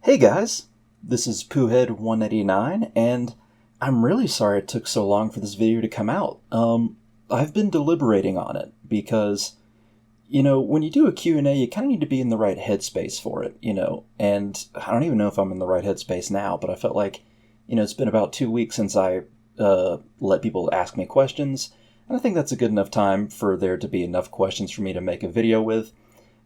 Hey guys, this is Poohead189, and I'm really sorry it took so long for this video to come out. I've been deliberating on it because, when you do a Q&A, you kind of need to be in the right headspace for it, and I don't even know if I'm in the right headspace now, but I felt like, it's been about 2 weeks since I let people ask me questions, and I think that's a good enough time for there to be enough questions for me to make a video with,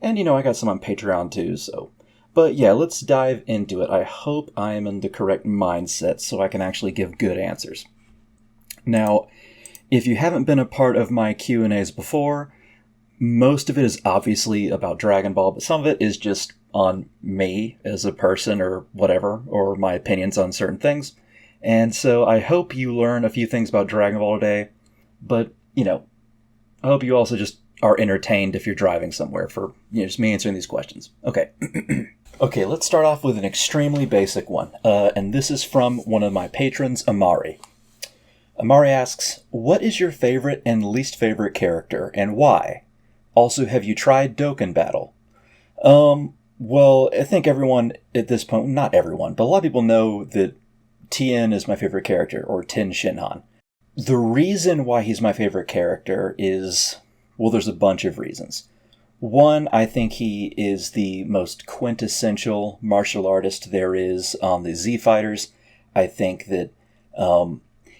and, I got some on Patreon too, so... But yeah, let's dive into it. I hope I am in the correct mindset so I can actually give good answers. Now, if you haven't been a part of my Q&As before, most of it is obviously about Dragon Ball, but some of it is just on me as a person or whatever, or my opinions on certain things. And so I hope you learn a few things about Dragon Ball today, but, I hope you also just are entertained if you're driving somewhere for, just me answering these questions. Okay. Okay, let's start off with an extremely basic one, and this is from one of my patrons, Amari. Amari asks, what is your favorite and least favorite character, and why? Also, have you tried Dokkan Battle? Well, I think everyone at this point, not everyone, but a lot of people know that Tien is my favorite character, or Ten Shinhan. The reason why he's my favorite character is, well, there's a bunch of reasons. One, I think he is the most quintessential martial artist there is on the Z Fighters. I think that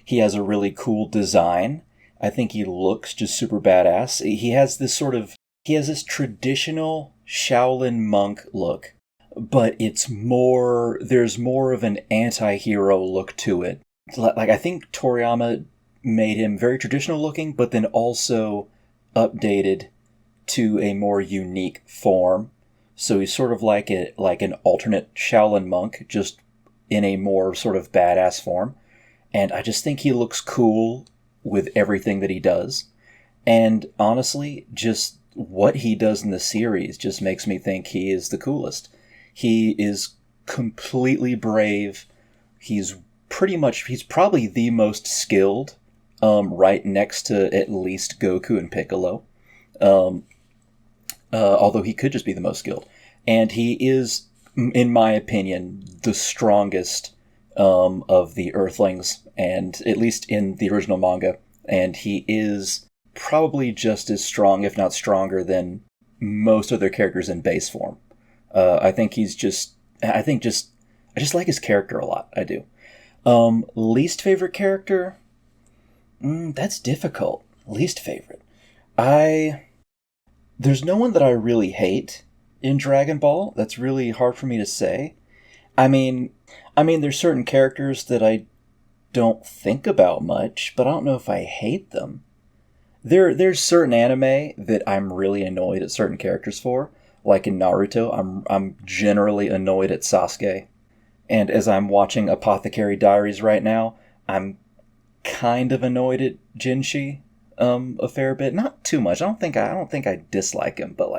he has a really cool design. I think he looks just super badass. He has this traditional Shaolin monk look, but there's more of an anti-hero look to it. Like, I think Toriyama made him very traditional looking, but then also updated to a more unique form. So he's sort of like an alternate Shaolin monk, just in a more sort of badass form. And I just think he looks cool with everything that he does. And honestly, just what he does in the series just makes me think he is the coolest. He is completely brave. He's probably the most skilled, right next to at least Goku and Piccolo. Although he could just be the most skilled. And he is, in my opinion, the strongest of the Earthlings, and at least in the original manga. And he is probably just as strong, if not stronger, than most other characters in base form. I just like his character a lot. I do. Least favorite character? That's difficult. Least favorite. There's no one that I really hate in Dragon Ball. That's really hard for me to say. I mean, there's certain characters that I don't think about much, but I don't know if I hate them. There's certain anime that I'm really annoyed at certain characters for. Like in Naruto, I'm generally annoyed at Sasuke. And as I'm watching Apothecary Diaries right now, I'm kind of annoyed at Jinshi. A fair bit, not too much. I don't think I dislike him, but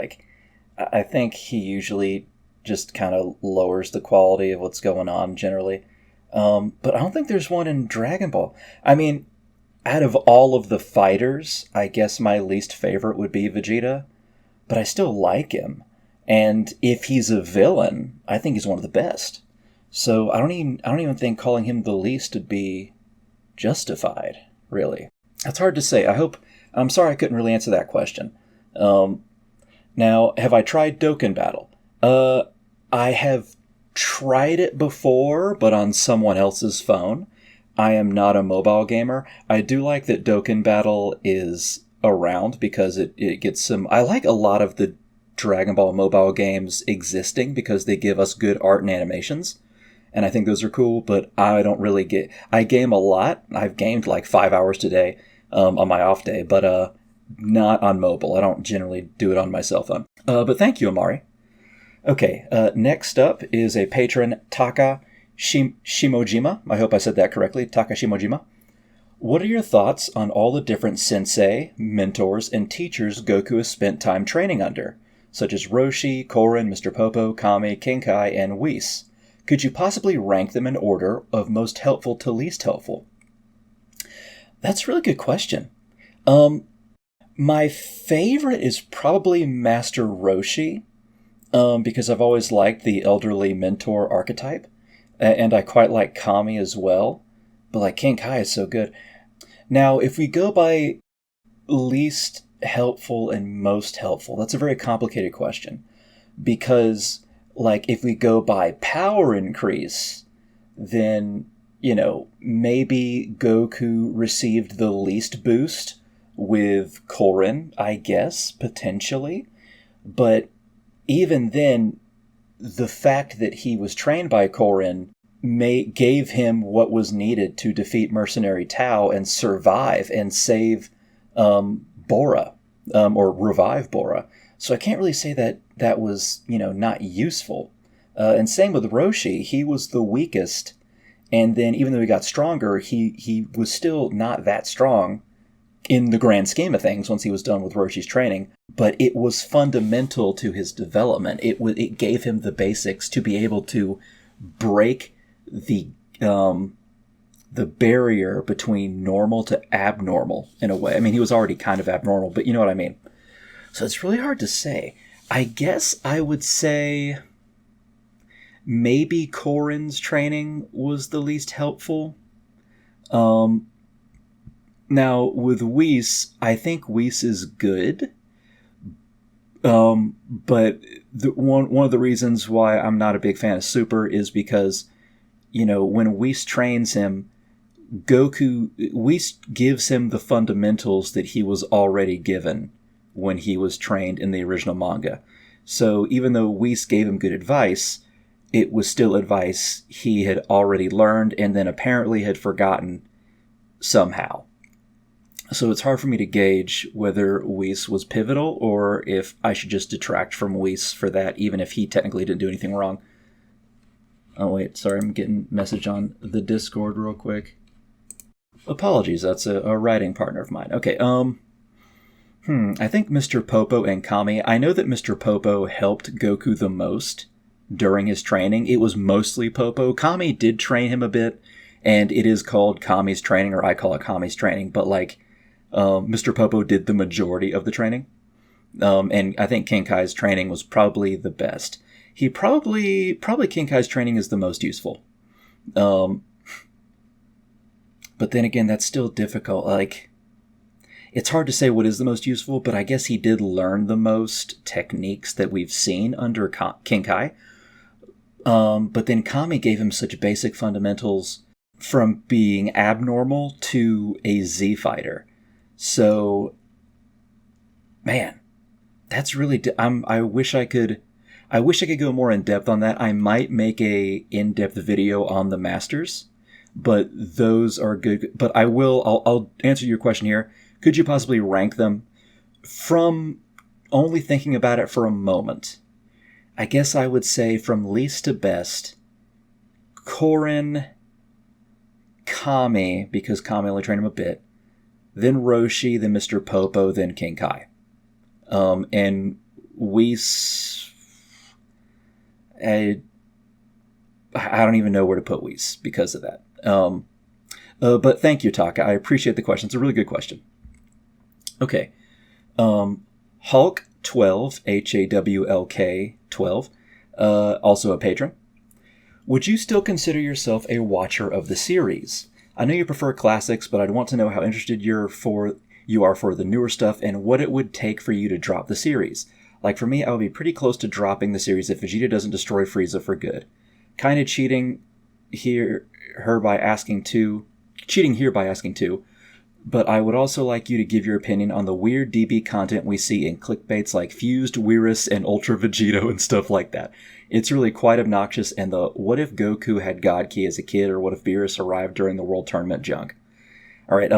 I think he usually just kind of lowers the quality of what's going on generally. But I don't think there's one in Dragon Ball. I mean, out of all of the fighters, I guess my least favorite would be Vegeta, but I still like him. And if he's a villain, I think he's one of the best. So I don't even think calling him the least would be justified, really. That's hard to say. I'm sorry I couldn't really answer that question. Now, have I tried Dokkan Battle? I have tried it before, but on someone else's phone. I am not a mobile gamer. I do like that Dokkan Battle is around because it gets some... I like a lot of the Dragon Ball mobile games existing because they give us good art and animations. And I think those are cool, but I don't really get... I game a lot. I've gamed like 5 hours today on my off day, but not on mobile. I don't generally do it on my cell phone. But thank you, Amari. Okay, next up is a patron, Taka Shimojima. I hope I said that correctly. Taka Shimojima. What are your thoughts on all the different sensei, mentors, and teachers Goku has spent time training under, such as Roshi, Korin, Mr. Popo, Kame, Kinkai, and Whis? Could you possibly rank them in order of most helpful to least helpful? That's a really good question. My favorite is probably Master Roshi. because I've always liked the elderly mentor archetype, and I quite like Kami as well. But like King Kai is so good. Now, if we go by least helpful and most helpful, that's a very complicated question. Because, like, if we go by power increase, then, maybe Goku received the least boost with Korin, I guess, potentially. But even then, the fact that he was trained by Korin gave him what was needed to defeat Mercenary Tao and survive and save Bora, or revive Bora. So I can't really say that was, not useful. And same with Roshi. He was the weakest, and then even though he got stronger, he was still not that strong in the grand scheme of things once he was done with Roshi's training. But it was fundamental to his development. It gave him the basics to be able to break the barrier between normal to abnormal in a way. I mean, he was already kind of abnormal, but you know what I mean. So it's really hard to say. I guess I would say maybe Korin's training was the least helpful. Now, with Whis, I think Whis is good. But one of the reasons why I'm not a big fan of Super is because, when Whis trains him, Whis gives him the fundamentals that he was already given when he was trained in the original manga. So even though Whis gave him good advice, it was still advice he had already learned and then apparently had forgotten somehow. So it's hard for me to gauge whether Whis was pivotal or if I should just detract from Whis for that, even if he technically didn't do anything wrong. Oh wait, sorry, I'm getting a message on the Discord real quick. Apologies, that's a writing partner of mine. Okay, I think Mr. Popo and Kami. I know that Mr. Popo helped Goku the most during his training. It was mostly Popo. Kami did train him a bit, and it is called Kami's training, or I call it Kami's training, but Mr. Popo did the majority of the training. And I think King Kai's training was probably the best. Probably King Kai's training is the most useful. But then again, that's still difficult. It's hard to say what is the most useful, but I guess he did learn the most techniques that we've seen under King Kai. But then Kami gave him such basic fundamentals from being abnormal to a Z fighter. So, man, that's really. I wish I could go more in depth on that. I might make a in-depth video on the Masters, but those are good. But I'll answer your question here. Could you possibly rank them from only thinking about it for a moment? I guess I would say from least to best, Korin, Kami, because Kami only trained him a bit, then Roshi, then Mr. Popo, then King Kai. And Whis, I don't even know where to put Whis because of that. But thank you, Taka. I appreciate the question. It's a really good question. Okay. Hulk 12, HAWLK 12, also a patron. Would you still consider yourself a watcher of the series? I know you prefer classics, but I'd want to know how interested you are for the newer stuff and what it would take for you to drop the series. Like for me, I would be pretty close to dropping the series if Vegeta doesn't destroy Frieza for good. Kind of cheating here by asking too, but I would also like you to give your opinion on the weird DB content we see in clickbaits like Fused, Weirus, and Ultra Vegito and stuff like that. It's really quite obnoxious, and the what if Goku had God Ki as a kid, or what if Beerus arrived during the World Tournament junk? Alright,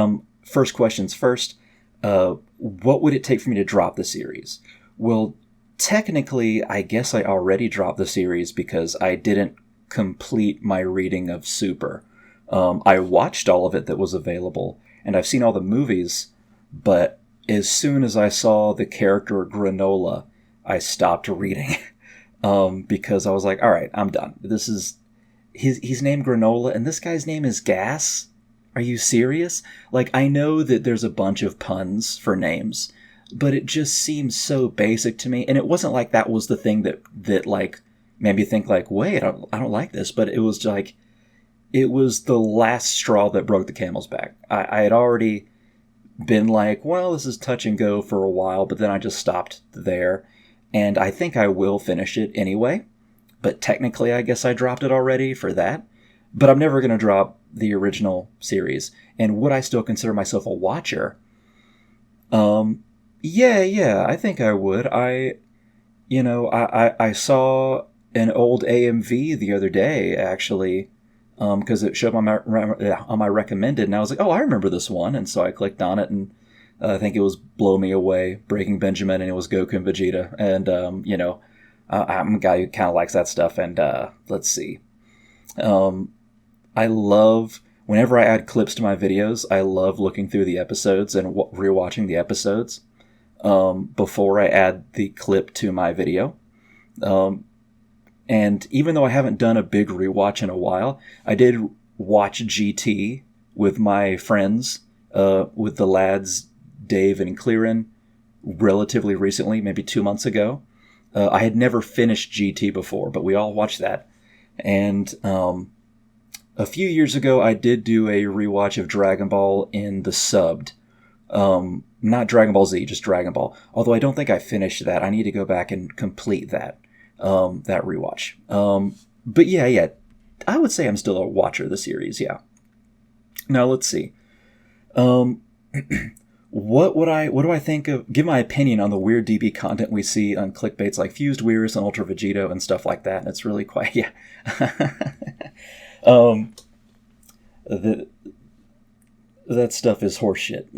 first questions first. What would it take for me to drop the series? Well, technically, I guess I already dropped the series because I didn't complete my reading of Super. I watched all of it that was available, and I've seen all the movies, but as soon as I saw the character Granola, I stopped reading. Because I was like, all right, I'm done. This is he's named Granola, and this guy's name is Gas? Are you serious? I know that there's a bunch of puns for names, but it just seems so basic to me. And it wasn't like that was the thing that like made me think like, wait, I don't like this. But it was like, it was the last straw that broke the camel's back. I had already been like, well, this is touch and go for a while, but then I just stopped there. And I think I will finish it anyway. But technically, I guess I dropped it already for that. But I'm never going to drop the original series. And would I still consider myself a watcher? Yeah, I think I would. I saw an old AMV the other day, actually, because it showed on my recommended, and I was like, oh, I remember this one, and so I clicked on it, and I think it was Blow Me Away, Breaking Benjamin, and it was Goku and Vegeta, and I'm a guy who kind of likes that stuff, and let's see, I love whenever I add clips to my videos, I love looking through the episodes and rewatching the episodes before I add the clip to my video. And even though I haven't done a big rewatch in a while, I did watch GT with my friends, with the lads Dave and Clearin, relatively recently, maybe 2 months ago. I had never finished GT before, but we all watched that. And a few years ago, I did do a rewatch of Dragon Ball in the subbed. Not Dragon Ball Z, just Dragon Ball. Although I don't think I finished that. I need to go back and complete that rewatch. But yeah, I would say I'm still a watcher of the series, yeah. Now, let's see. What do I think of, give my opinion on the weird DB content we see on clickbaits like Fused Weirs and Ultra Vegito and stuff like that, and it's really quite, yeah. That stuff is horseshit.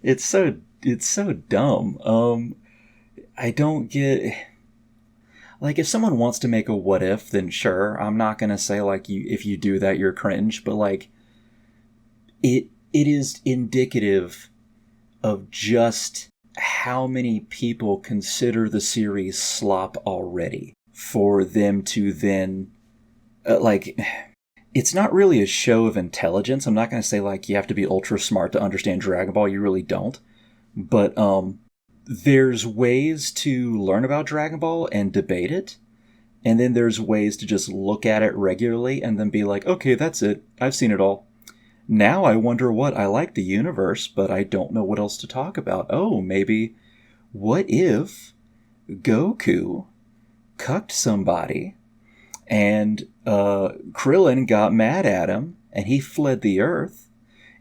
It's so dumb. I don't get, like, if someone wants to make a what if, then sure, I'm not gonna say like if you do that you're cringe, but like it is indicative of just how many people consider the series slop already for them to then it's not really a show of intelligence. I'm not going to say like you have to be ultra smart to understand Dragon Ball. You really don't. But there's ways to learn about Dragon Ball and debate it. And then there's ways to just look at it regularly and then be like, okay, that's it. I've seen it all. Now I wonder what, I like the universe, but I don't know what else to talk about. Oh, maybe, what if Goku cucked somebody and Krillin got mad at him and he fled the earth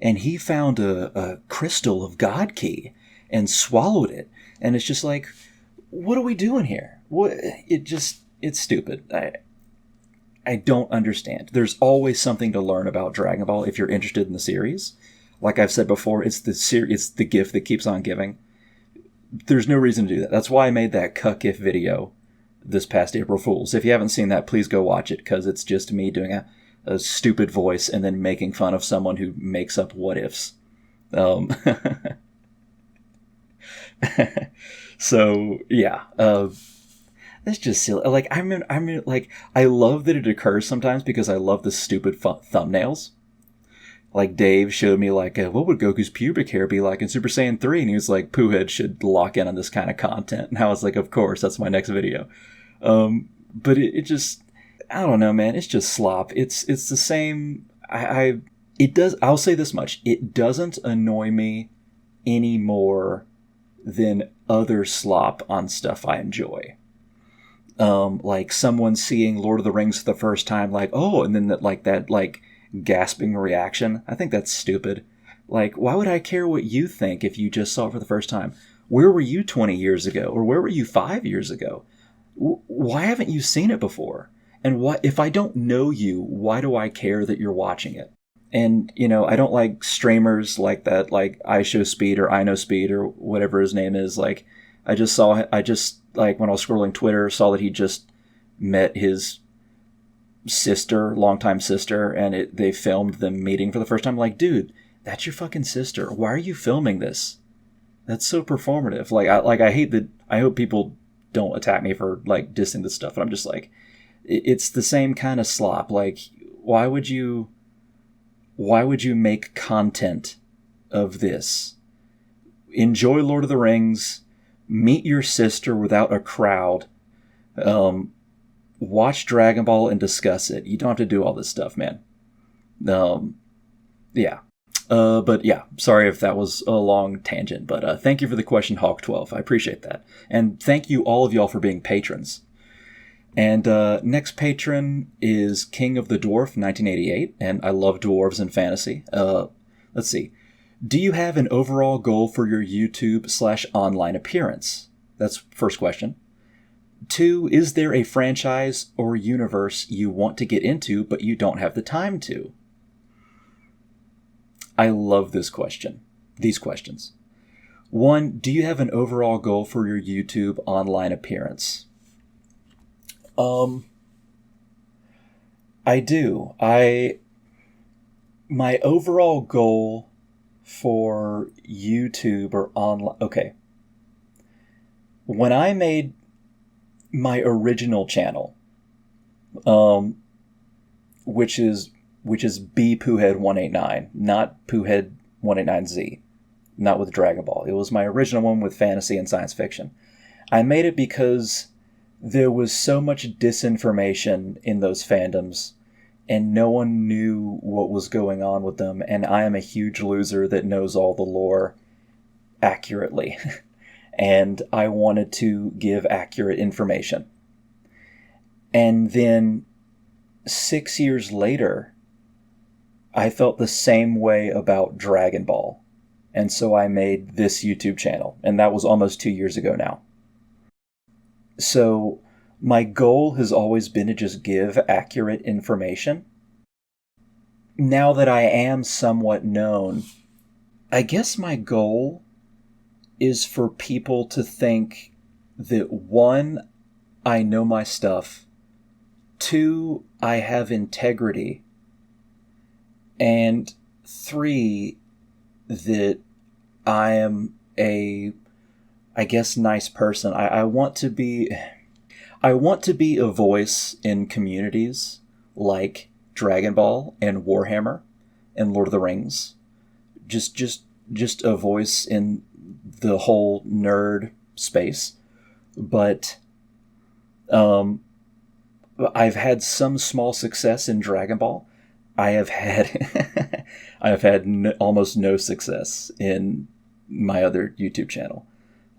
and he found a crystal of God Key and swallowed it. And it's just like, what are we doing here? It's stupid. I don't understand. There's always something to learn about Dragon Ball if you're interested in the series. Like I've said before, it's the gift that keeps on giving. There's no reason to do that. That's why I made that cuck if video this past April Fool's. If you haven't seen that, please go watch it, because it's just me doing a stupid voice and then making fun of someone who makes up what ifs. So yeah, that's just silly. Like I mean, like I love that it occurs sometimes because I love the stupid thumbnails. Like Dave showed me like, what would Goku's pubic hair be like in Super Saiyan 3? And he was like, Poohead should lock in on this kind of content. And I was like, of course, that's my next video. But it just, I don't know, man. It's just slop. It's the same. I'll say this much. It doesn't annoy me any more than other slop on stuff I enjoy. Like someone seeing Lord of the Rings for the first time, like, oh, and then that gasping reaction. I think that's stupid. Like, why would I care what you think if you just saw it for the first time? Where were you 20 years ago? Or where were you 5 years ago? Why haven't you seen it before? And if I don't know you, why do I care that you're watching it? And, I don't like streamers like that, like I Show Speed or I Know Speed or whatever his name is. Like, when I was scrolling Twitter, saw that he just met his longtime sister, and they filmed them meeting for the first time. Like, dude, that's your fucking sister. Why are you filming this? That's so performative. I hate that. I hope people don't attack me for like dissing this stuff, but I'm just like, it's the same kind of slop. Like, why would you make content of this. Enjoy Lord of the Rings. Meet your sister without a crowd. Watch Dragon Ball and discuss it. You don't have to do all this stuff, man. Yeah. But yeah, sorry if that was a long tangent, but thank you for the question, Hawk12. I appreciate that. And thank you, all of y'all, for being patrons. And next patron is King of the Dwarf, 1988, and I love dwarves and fantasy. Let's see. Do you have an overall goal for your YouTube/online appearance? That's first question. 2, is there a franchise or universe you want to get into but you don't have the time to? I love this question. These questions. 1, do you have an overall goal for your YouTube online appearance? I do. My overall goal for YouTube or online... Okay. When I made my original channel, which is B Poohead 189, not Poohead 189Z, not with Dragon Ball. It was my original one with fantasy and science fiction. I made it because there was so much disinformation in those fandoms, and no one knew what was going on with them, and I am a huge loser that knows all the lore accurately. And I wanted to give accurate information. And then 6 years later, I felt the same way about Dragon Ball. And so I made this YouTube channel. And that was almost 2 years ago now. So my goal has always been to just give accurate information. Now that I am somewhat known, I guess my goal is for people to think that 1, I know my stuff, 2, I have integrity, and 3, that I am a, I guess, nice person. I want to be a voice in communities like Dragon Ball and Warhammer and Lord of the Rings. Just a voice in the whole nerd space. But I've had some small success in Dragon Ball. I have had almost no success in my other YouTube channel.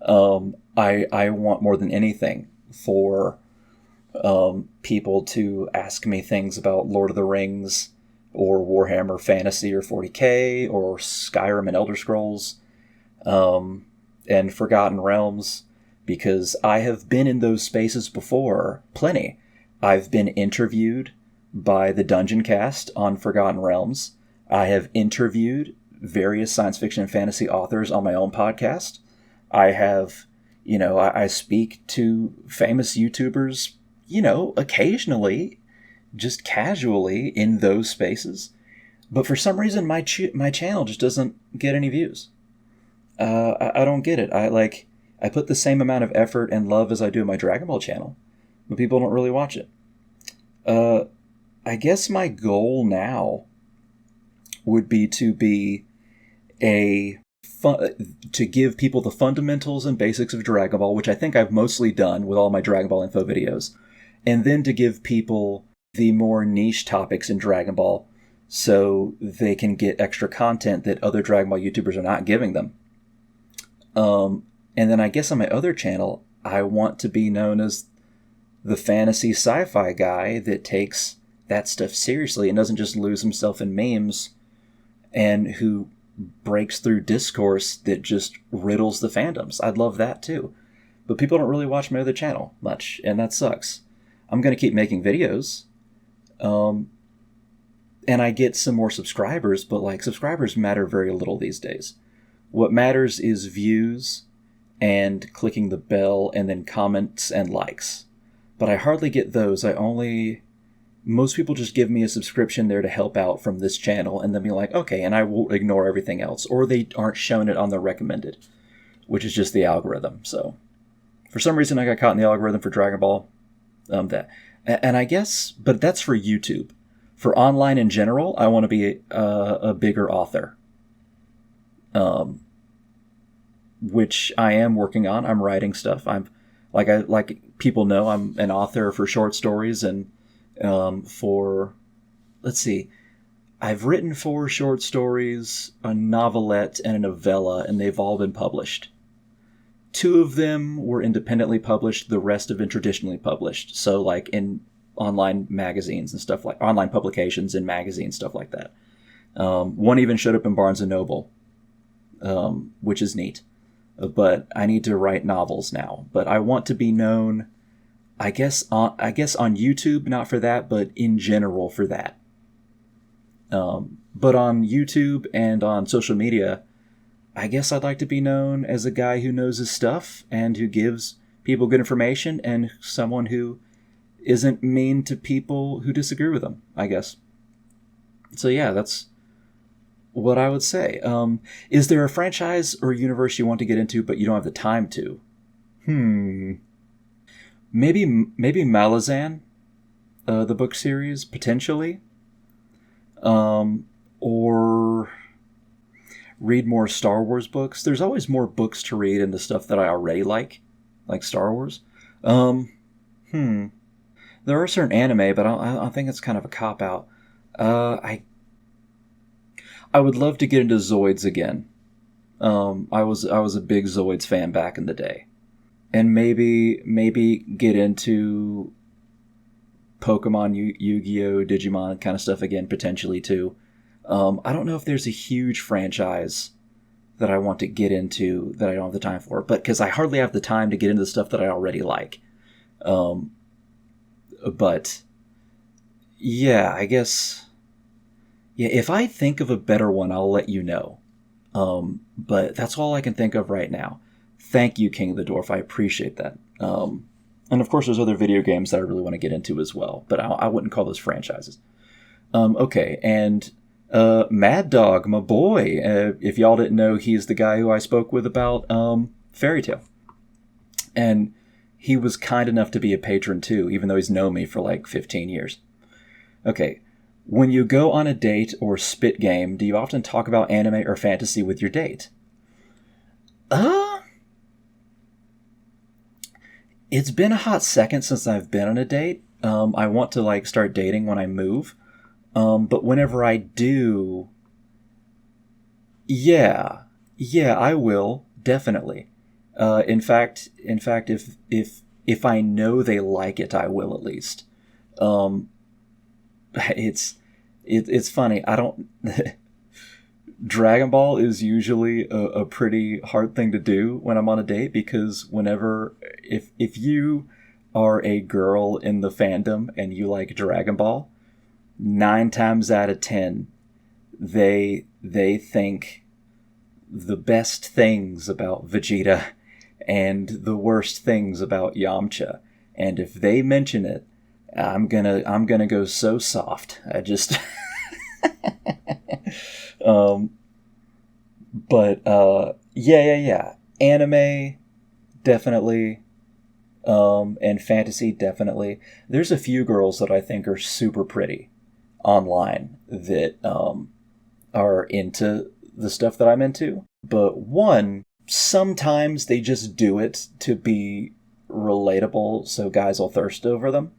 I want more than anything for people to ask me things about Lord of the Rings or Warhammer Fantasy or 40K or Skyrim and Elder Scrolls and Forgotten Realms, because I have been in those spaces before, plenty. I've been interviewed by the Dungeon Cast on Forgotten Realms. I have interviewed various science fiction and fantasy authors on my own podcast. I have, I speak to famous YouTubers, occasionally, just casually in those spaces. But for some reason, my channel just doesn't get any views. I don't get it. I put the same amount of effort and love as I do in my Dragon Ball channel, but people don't really watch it. I guess my goal now would be to give people the fundamentals and basics of Dragon Ball, which I think I've mostly done with all my Dragon Ball info videos, and then to give people the more niche topics in Dragon Ball so they can get extra content that other Dragon Ball YouTubers are not giving them. And then I guess on my other channel, I want to be known as the fantasy sci-fi guy that takes that stuff seriously and doesn't just lose himself in memes, and who breaks through discourse that just riddles the fandoms. I'd love that too. But people don't really watch my other channel much, and that sucks. I'm going to keep making videos. And I get some more subscribers, but subscribers matter very little these days. What matters is views and clicking the bell and then comments and likes. But I hardly get those. Most people just give me a subscription there to help out from this channel and then be like, okay, and I will ignore everything else. Or they aren't showing it on their recommended, which is just the algorithm. So for some reason I got caught in the algorithm for Dragon Ball. And I guess, but that's for YouTube. For online in general, I want to be a bigger author. which I am working on. I'm writing stuff. Like people know, I'm an author for short stories and for, let's see, I've written 4 short stories, a novelette, and a novella, and they've all been published. 2 of them were independently published. The rest have been traditionally published. So like in online magazines and stuff, like online publications and magazines, stuff like that. One even showed up in Barnes and Noble, which is neat. But I need to write novels now. But I want to be known, I guess on YouTube, not for that, but in general for that. But on YouTube and on social media, I guess I'd like to be known as a guy who knows his stuff and who gives people good information and someone who isn't mean to people who disagree with him, I guess. So yeah, that's what I would say. Is there a franchise or universe you want to get into but you don't have the time to? Maybe Malazan, the book series, potentially. Or read more Star Wars books. There's always more books to read in the stuff that I already like Star Wars. There are certain anime, but I think it's kind of a cop-out. I would love to get into Zoids again. I was a big Zoids fan back in the day. And maybe get into Pokemon, Yu-Gi-Oh!, Digimon kind of stuff again, potentially too. I don't know if there's a huge franchise that I want to get into that I don't have the time for, but because I hardly have the time to get into the stuff that I already like. But yeah, I guess, yeah, if I think of a better one, I'll let you know. But that's all I can think of right now. Thank you, King of the Dwarf. I appreciate that. And of course, there's other video games that I really want to get into as well, but I wouldn't call those franchises. Okay, and Mad Dog, my boy. If y'all didn't know, he's the guy who I spoke with about Fairy Tail. And he was kind enough to be a patron too, even though he's known me for like 15 years. Okay, when you go on a date or spit game, do you often talk about anime or fantasy with your date? It's been a hot second since I've been on a date. I want to like start dating when I move. But whenever I do, yeah, I will definitely. In fact, if I know they like it, I will at least. It's funny. I don't. Dragon Ball is usually a pretty hard thing to do when I'm on a date, because if you are a girl in the fandom and you like Dragon Ball, 9 times out of 10, they think the best things about Vegeta and the worst things about Yamcha. And if they mention it, I'm gonna go so soft. I just yeah. Anime, definitely. And fantasy, definitely. There's a few girls that I think are super pretty online that are into the stuff that I'm into. But sometimes they just do it to be relatable, so guys will thirst over them.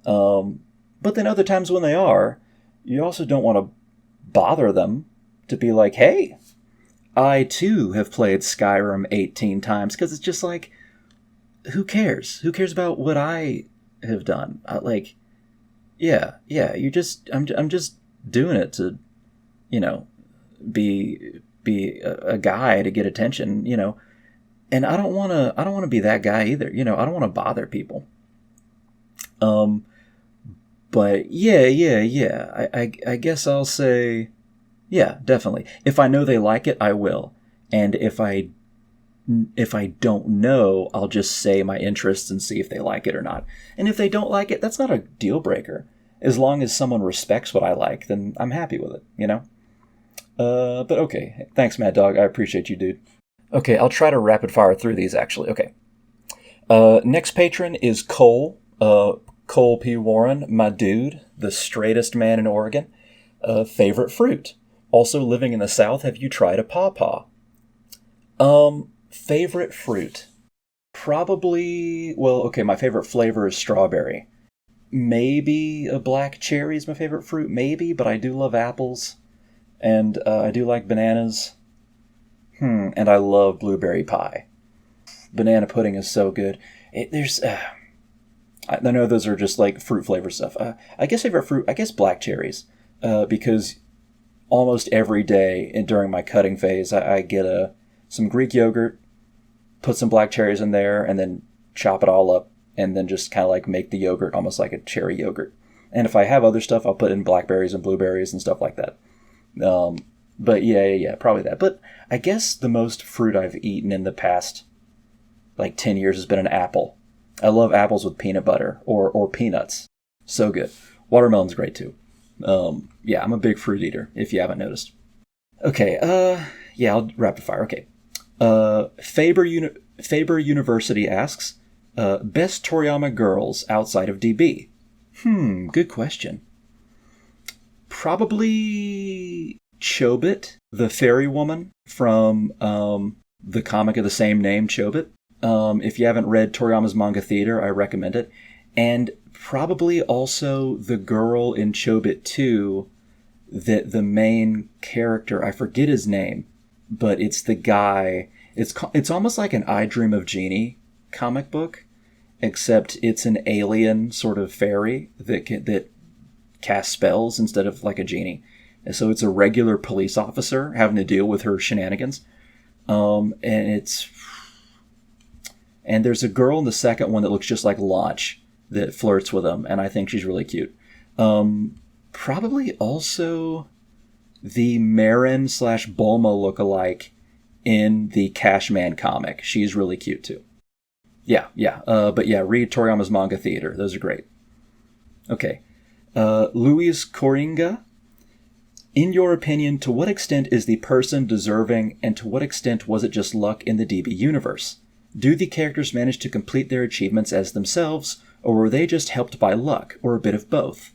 But then other times when they are, you also don't want to bother them to be like, hey, I too have played Skyrim 18 times, because it's just like, who cares? Who cares about what I have done? I'm just doing it to, be a guy to get attention, and I don't want to be that guy either. I don't want to bother people. But yeah. I guess I'll say, yeah, definitely. If I know they like it, I will. And if I don't know, I'll just say my interests and see if they like it or not. And if they don't like it, that's not a deal breaker. As long as someone respects what I like, then I'm happy with it, But okay. Thanks, Mad Dog. I appreciate you, dude. Okay, I'll try to rapid fire through these, actually. Okay. Next patron is Cole. Cole P. Warren, my dude, the straightest man in Oregon. Favorite fruit? Also living in the South, have you tried a pawpaw? Favorite fruit? Probably, well, okay, my favorite flavor is strawberry. Maybe a black cherry is my favorite fruit, maybe, but I do love apples, and I do like bananas. And I love blueberry pie. Banana pudding is so good. I know those are just like fruit flavor stuff. I guess favorite fruit, I guess black cherries, because almost every day and during my cutting phase, I get some Greek yogurt, put some black cherries in there, and then chop it all up, and then just kind of like make the yogurt almost like a cherry yogurt. And if I have other stuff, I'll put in blackberries and blueberries and stuff like that. But yeah, probably that. But I guess the most fruit I've eaten in the past like 10 years has been an apple. I love apples with peanut butter or peanuts. So good. Watermelon's great too. Yeah, I'm a big fruit eater, if you haven't noticed. Okay, yeah, I'll rapid fire. Okay. Faber University asks, best Toriyama girls outside of DB? Good question. Probably Chobit, the fairy woman from the comic of the same name, Chobit. If you haven't read Toriyama's manga theater, I recommend it. And probably also the girl in Chobit 2, that the main character, I forget his name, but it's the guy. It's almost like an I Dream of Jeannie comic book, except it's an alien sort of fairy that casts spells instead of like a genie. And so it's a regular police officer having to deal with her shenanigans. And there's a girl in the second one that looks just like Launch that flirts with him, and I think she's really cute. Probably also the Marin / Bulma lookalike in the Cashman comic. She's really cute too. Yeah. But yeah, read Toriyama's manga theater. Those are great. Okay. Luis Coringa. In your opinion, to what extent is the person deserving, and to what extent was it just luck in the DB universe? Do the characters manage to complete their achievements as themselves, or were they just helped by luck, or a bit of both?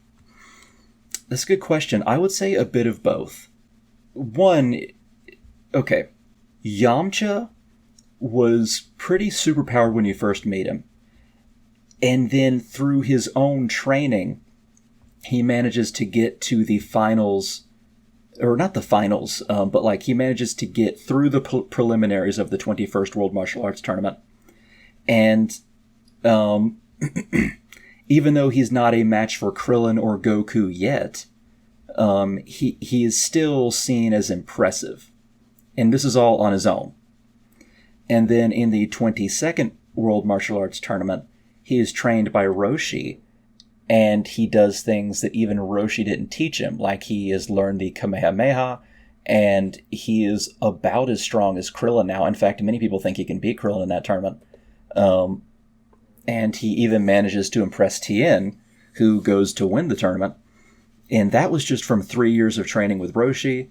That's a good question. I would say a bit of both. One, okay, Yamcha was pretty superpowered when you first meet him. And then through his own training, he manages to get to the finals, or not the finals, but like he manages to get through the preliminaries of the 21st World Martial Arts Tournament. And even though he's not a match for Krillin or Goku yet, he is still seen as impressive. And this is all on his own. And then in the 22nd World Martial Arts Tournament, he is trained by Roshi, and he does things that even Roshi didn't teach him, like he has learned the Kamehameha, and he is about as strong as Krillin now. In fact, many people think he can beat Krillin in that tournament. And he even manages to impress Tien, who goes to win the tournament. And that was just from 3 years of training with Roshi,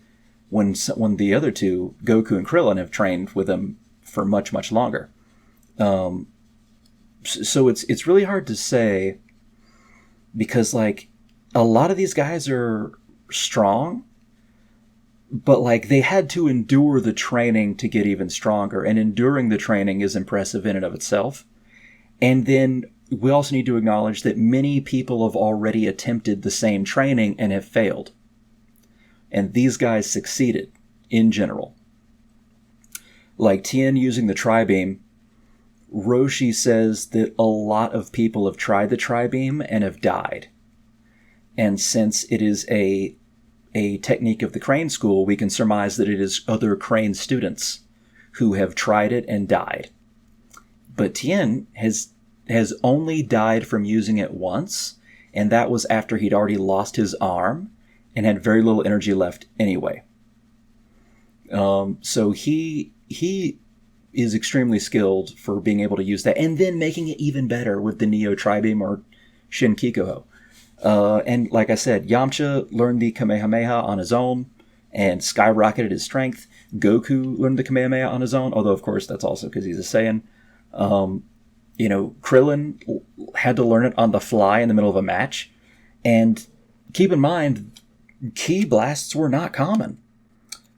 when the other two, Goku and Krillin, have trained with him for much, much longer. So it's really hard to say, because like a lot of these guys are strong, but like they had to endure the training to get even stronger, and enduring the training is impressive in and of itself. And then we also need to acknowledge that many people have already attempted the same training and have failed. And these guys succeeded in general. Like Tien using the Tri-Beam, Roshi says that a lot of people have tried the Tri-Beam and have died. And since it is a technique of the Crane School, we can surmise that it is other Crane students who have tried it and died. But Tien has only died from using it once, and that was after he'd already lost his arm and had very little energy left anyway. So he is extremely skilled for being able to use that, and then making it even better with the Neo Tri-Beam or Shinkikuho. And like I said, Yamcha learned the Kamehameha on his own and skyrocketed his strength. Goku learned the Kamehameha on his own, although of course that's also because he's a Saiyan. Krillin had to learn it on the fly in the middle of a match. And keep in mind, ki blasts were not common.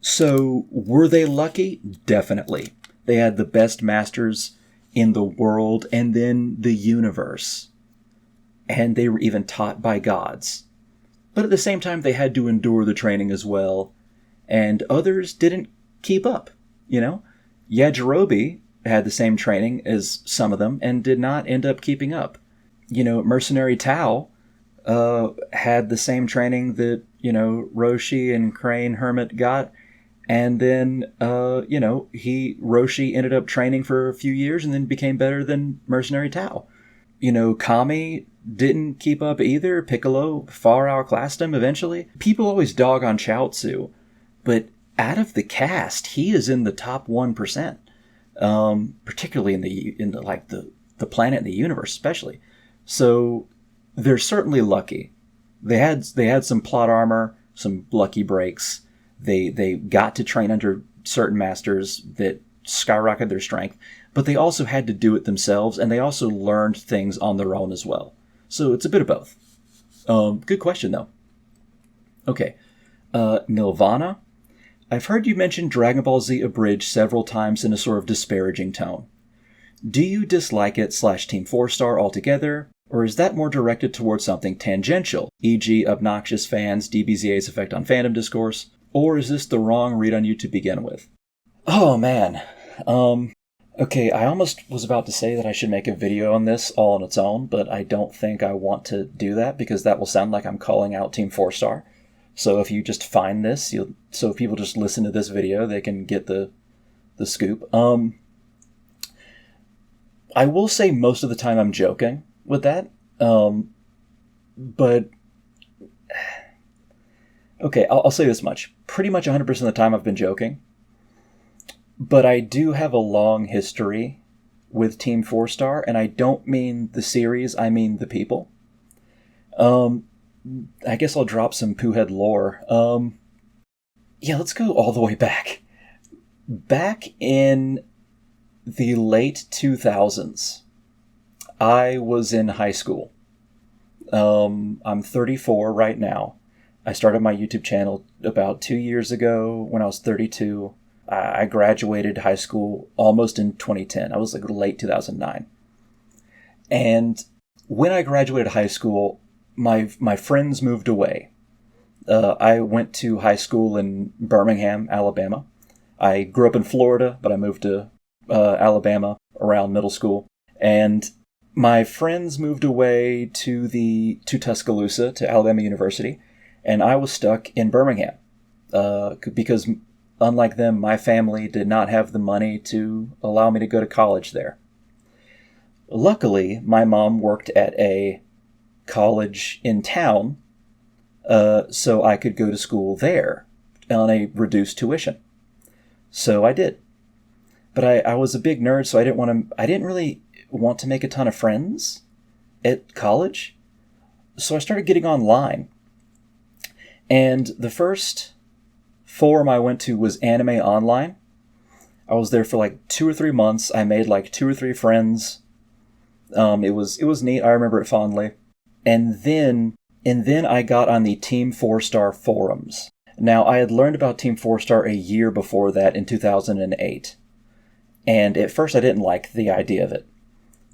So, were they lucky? Definitely. They had the best masters in the world and then the universe. And they were even taught by gods. But at the same time, they had to endure the training as well. And others didn't keep up, you know? Yajirobe had the same training as some of them and did not end up keeping up. You know, Mercenary Tao had the same training that, you know, Roshi and Crane Hermit got. And then, you know, Roshi ended up training for a few years and then became better than Mercenary Tao. You know, Kami didn't keep up either. Piccolo far outclassed him eventually. People always dog on Chaozu, but out of the cast, he is in the top 1%. Particularly in the planet and the universe especially. So they're certainly lucky. They had some plot armor, some lucky breaks. They got to train under certain masters that skyrocketed their strength, but they also had to do it themselves, and they also learned things on their own as well. So it's a bit of both. Good question, though. Okay. Nirvana. I've heard you mention Dragon Ball Z Abridged several times in a sort of disparaging tone. Do you dislike it / Team FourStar altogether, or is that more directed towards something tangential, e.g. obnoxious fans, DBZA's effect on fandom discourse, or is this the wrong read on you to begin with? Oh, man. Okay, I almost was about to say that I should make a video on this all on its own, but I don't think I want to do that because that will sound like I'm calling out Team FourStar. So if you just find this, so if people just listen to this video, they can get the scoop. I will say most of the time I'm joking with that. But okay, I'll say this much. Pretty much 100% of the time I've been joking. But I do have a long history with Team FourStar, and I don't mean the series, I mean the people. I guess I'll drop some Poohead lore. Yeah, let's go all the way back. Back in the late 2000s, I was in high school. I'm 34 right now. I started my YouTube channel about 2 years ago when I was 32. I graduated high school almost in 2010. I was like late 2009. And when I graduated high school, my friends moved away. I went to high school in Birmingham, Alabama. I grew up in Florida, but I moved to Alabama around middle school. And my friends moved away to Tuscaloosa, to Alabama University, and I was stuck in Birmingham because, unlike them, my family did not have the money to allow me to go to college there. Luckily, my mom worked at a college in town, so I could go to school there on a reduced tuition. So I did. But I was a big nerd, so I didn't really want to make a ton of friends at college. So I started getting online. And the first forum I went to was Anime Online. I was there for like 2 or 3 months. I made like 2 or 3 friends. It was neat. I remember it fondly. And then I got on the Team FourStar forums. Now, I had learned about Team FourStar a year before that in 2008. And at first I didn't like the idea of it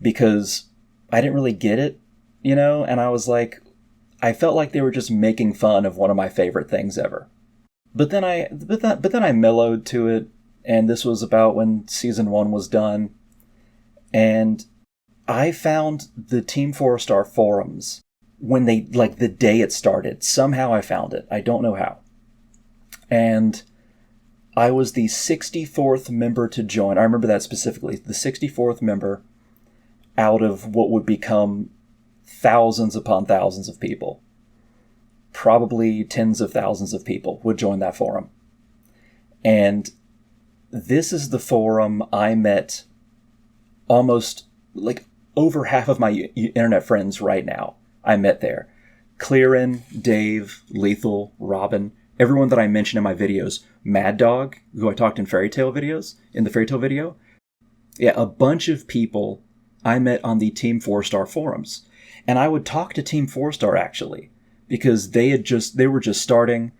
because I didn't really get it, you know, and I was like, I felt like they were just making fun of one of my favorite things ever. But then I mellowed to it, and this was about when season 1 was done, and I found the Team FourStar forums when the day it started. Somehow I found it. I don't know how. And I was the 64th member to join. I remember that specifically. The 64th member out of what would become thousands upon thousands of people. Probably tens of thousands of people would join that forum. And this is the forum I met almost like over half of my internet friends right now. I met there. Clearin, Dave, Lethal, Robin, everyone that I mentioned in my videos. Mad Dog, who I talked in the Fairy Tale video. Yeah, a bunch of people I met on the Team FourStar forums. And I would talk to Team FourStar actually, because they were just starting.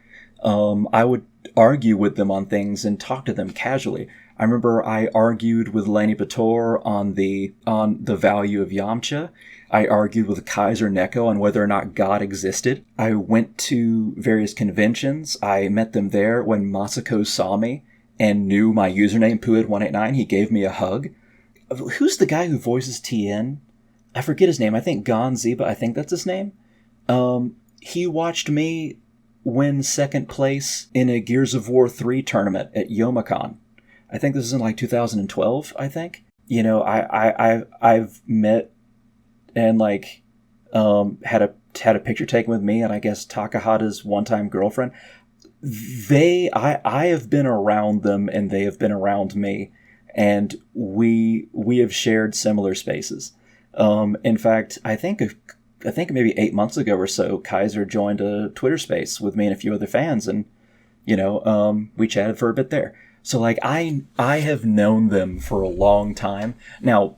I argue with them on things and talk to them casually. I remember I argued with Lenny Bator on the value of Yamcha. I argued with Kaiser Neko on whether or not God existed. I went to various conventions. I met them there. When Masako saw me and knew my username, Puid189, he gave me a hug. Who's the guy who voices Tien? I forget his name. I think Gon Ziba, I think that's his name. He watched me win second place in a Gears of War 3 tournament at Youmacon. I think this is in like 2012, I think. You know, I've met and like had a picture taken with me and I guess Takahata's one-time girlfriend. I have been around them and they have been around me, and we have shared similar spaces. In fact, I think maybe 8 months ago or so, Kaiser joined a Twitter space with me and a few other fans, and you know, we chatted for a bit there. So like I have known them for a long time. Now,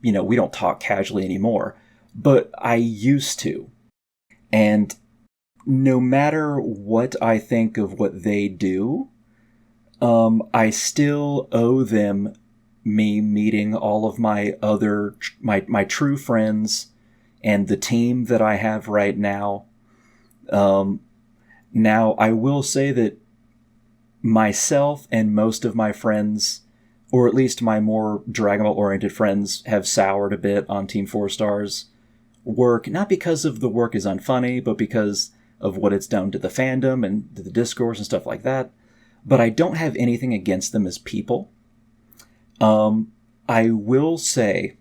you know, we don't talk casually anymore, but I used to. And no matter what I think of what they do, I still owe them me meeting all of my other, my true friends and the team that I have right now. Now, I will say that myself and most of my friends, or at least my more Dragon Ball-oriented friends, have soured a bit on Team FourStar's work, not because of the work is unfunny, but because of what it's done to the fandom and to the discourse and stuff like that. But I don't have anything against them as people. I will say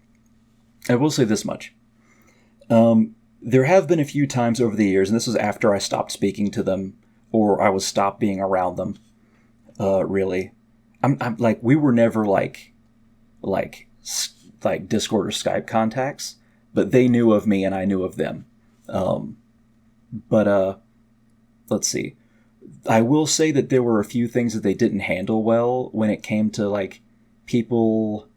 this much. There have been a few times over the years, and this was after I stopped speaking to them, or I was stopped being around them. Really, I'm like, we were never like Discord or Skype contacts, but they knew of me and I knew of them. But let's see. I will say that there were a few things that they didn't handle well when it came to like people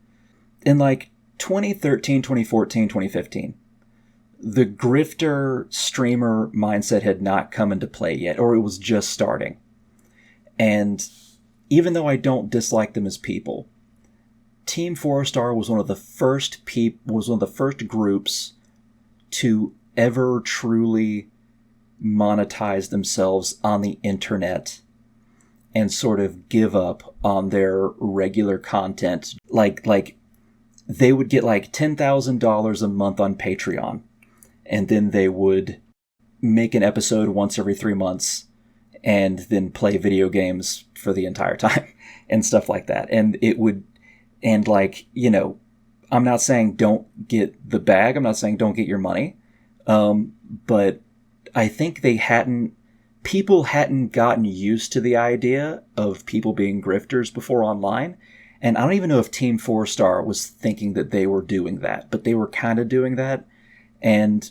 in like 2013, 2014, 2015. The grifter streamer mindset had not come into play yet, or it was just starting. And even though I don't dislike them as people, Team FourStar was one of the first groups to ever truly monetize themselves on the internet and sort of give up on their regular content. Like they would get like $10,000 a month on Patreon, and then they would make an episode once every 3 months and then play video games for the entire time and stuff like that. And it would, and like, you know, I'm not saying don't get the bag. I'm not saying don't get your money. But I think people hadn't gotten used to the idea of people being grifters before online. And I don't even know if Team FourStar was thinking that they were doing that, but they were kind of doing that. And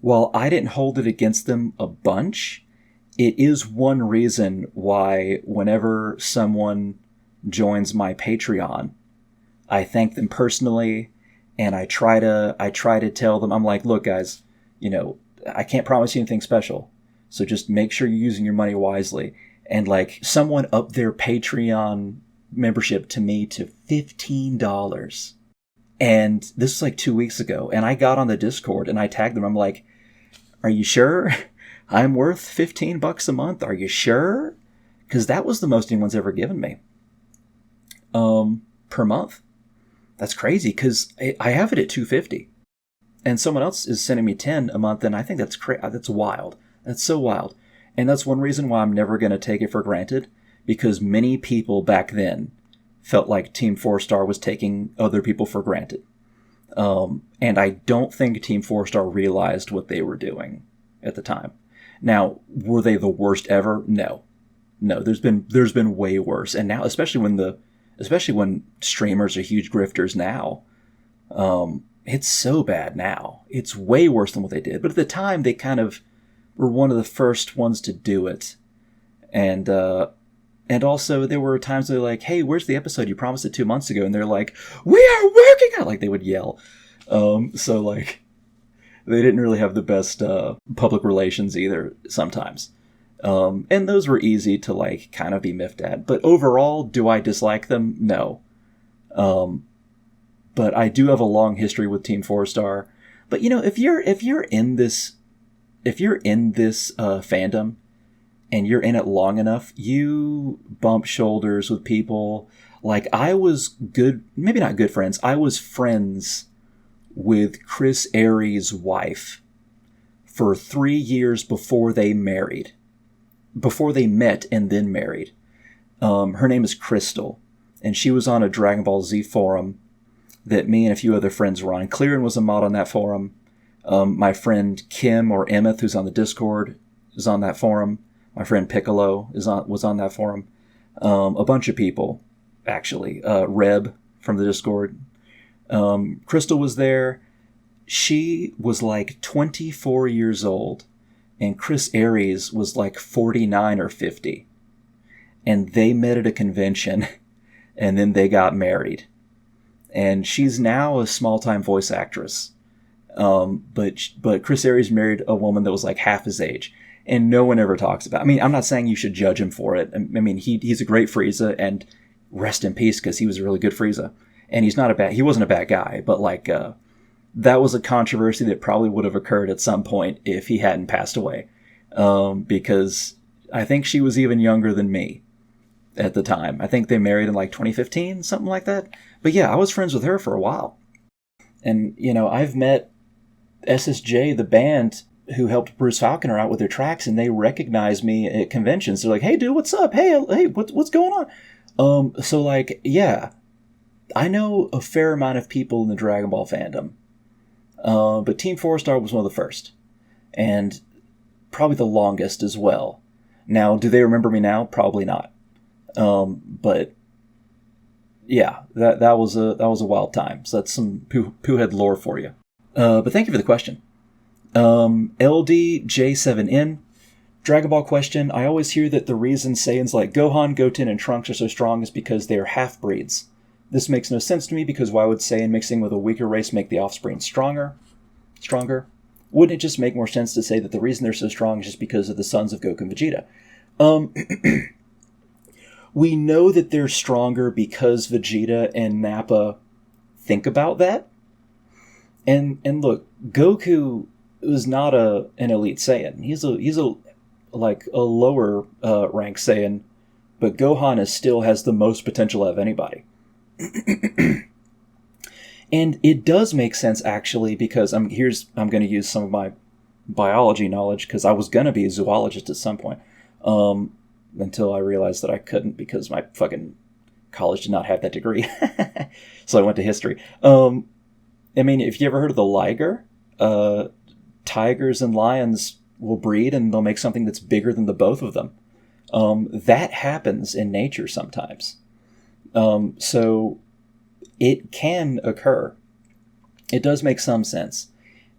while I didn't hold it against them a bunch, it is one reason why whenever someone joins my Patreon, I thank them personally, and I try to tell them, I'm like, look guys, you know, I can't promise you anything special, so just make sure you're using your money wisely. And like, someone upped their Patreon membership to me to $15. And this was like 2 weeks ago, and I got on the Discord and I tagged them. I'm like, are you sure I'm worth $15 a month? Are you sure? Because that was the most anyone's ever given me. Per month. That's crazy, because I have it at $250. And someone else is sending me $10 a month, and I think that's that's wild. That's so wild. And that's one reason why I'm never going to take it for granted, because many people back then felt like Team FourStar was taking other people for granted. And I don't think Team FourStar realized what they were doing at the time. Now, were they the worst ever? No. There's been way worse. And now, especially when streamers are huge grifters now, it's so bad now. It's way worse than what they did. But at the time, they kind of were one of the first ones to do it. And also, there were times they're like, hey, where's the episode? You promised it 2 months ago. And they're like, we are working on it. Like, they would yell. So, like, they didn't really have the best public relations either sometimes. And those were easy to like kind of be miffed at. But overall, do I dislike them? No. But I do have a long history with Team FourStar. But if you're in this fandom and you're in it long enough, you bump shoulders with people. Like, I was good, maybe not good friends. I was friends with Chris Aries' wife for 3 years before they married. Before they met and then married. Her name is Crystal, and she was on a Dragon Ball Z forum that me and a few other friends were on. Clearin was a mod on that forum. My friend Kim, or Emmeth, who's on the Discord, is on that forum. My friend Piccolo was on that forum. A bunch of people, actually. Reb from the Discord. Crystal was there. She was like 24 years old, and Chris Aries was like 49 or 50. And they met at a convention, and then they got married. And she's now a small-time voice actress. But Chris Aries married a woman that was like half his age. And no one ever talks about it. I mean, I'm not saying you should judge him for it. I mean, he's a great Frieza, and rest in peace, because he was a really good Frieza. And he wasn't a bad guy, but like, that was a controversy that probably would have occurred at some point if he hadn't passed away. Because I think she was even younger than me at the time. I think they married in like 2015, something like that. But yeah, I was friends with her for a while. And, I've met SSJ, the band, who helped Bruce Falconer out with their tracks, and they recognize me at conventions. They're like, "Hey, dude, what's up? Hey, what's going on?" So like, yeah, I know a fair amount of people in the Dragon Ball fandom. But Team FourStar was one of the first, and probably the longest as well. Now, do they remember me now? Probably not. But yeah, that was a wild time. So that's some poo-head lore for you. But thank you for the question. LDJ7N, Dragon Ball question. I always hear that the reason Saiyans like Gohan, Goten, and Trunks are so strong is because they are half-breeds. This makes no sense to me, because why would Saiyan mixing with a weaker race make the offspring stronger? Wouldn't it just make more sense to say that the reason they're so strong is just because of the sons of Goku and Vegeta? We know that they're stronger because Vegeta and Nappa think about that. And look, Goku is not an elite Saiyan. He's a lower rank Saiyan, but Gohan still has the most potential of anybody. And it does make sense, actually, because I'm going to use some of my biology knowledge, because I was going to be a zoologist at some point, until I realized that I couldn't, because my fucking college did not have that degree. So I went to history. I mean, if you ever heard of the liger, tigers and lions will breed, and they'll make something that's bigger than the both of them. That happens in nature sometimes. So it can occur. It does make some sense.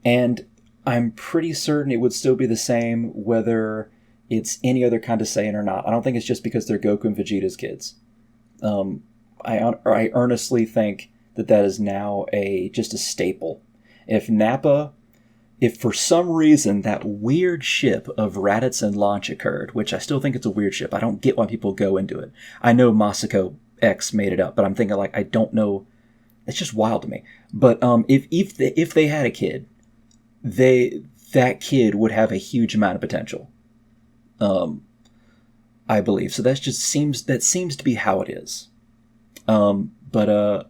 And I'm pretty certain it would still be the same whether it's any other kind of Saiyan or not. I don't think it's just because they're Goku and Vegeta's kids. I earnestly think that is now just a staple. If for some reason that weird ship of Raditz and Launch occurred, which I still think it's a weird ship. I don't get why people go into it. I know Masako X made it up, but I'm thinking, like, I don't know. It's just wild to me. But if they had a kid, that kid would have a huge amount of potential. I believe. So that seems to be how it is. But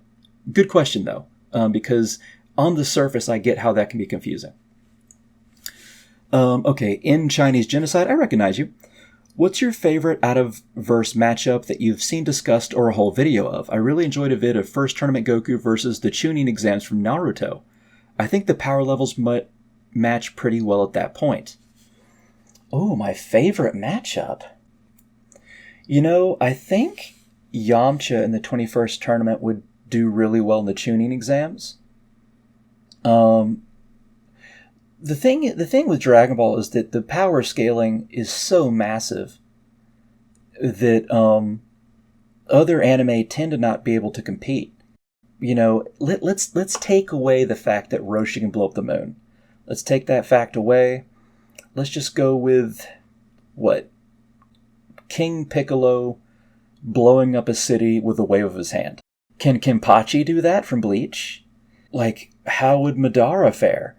good question though, because on the surface I get how that can be confusing. Okay, in Chinese Genocide, I recognize you. What's your favorite out-of-verse matchup that you've seen discussed or a whole video of? I really enjoyed a vid of first tournament Goku versus the Chunin exams from Naruto. I think the power levels match pretty well at that point. Oh, my favorite matchup? I think Yamcha in the 21st tournament would do really well in the Chunin exams. The thing with Dragon Ball is that the power scaling is so massive that other anime tend to not be able to compete. Let's take away the fact that Roshi can blow up the moon. Let's take that fact away. Let's just go with what? King Piccolo blowing up a city with a wave of his hand. Can Kenpachi do that from Bleach? Like, how would Madara fare?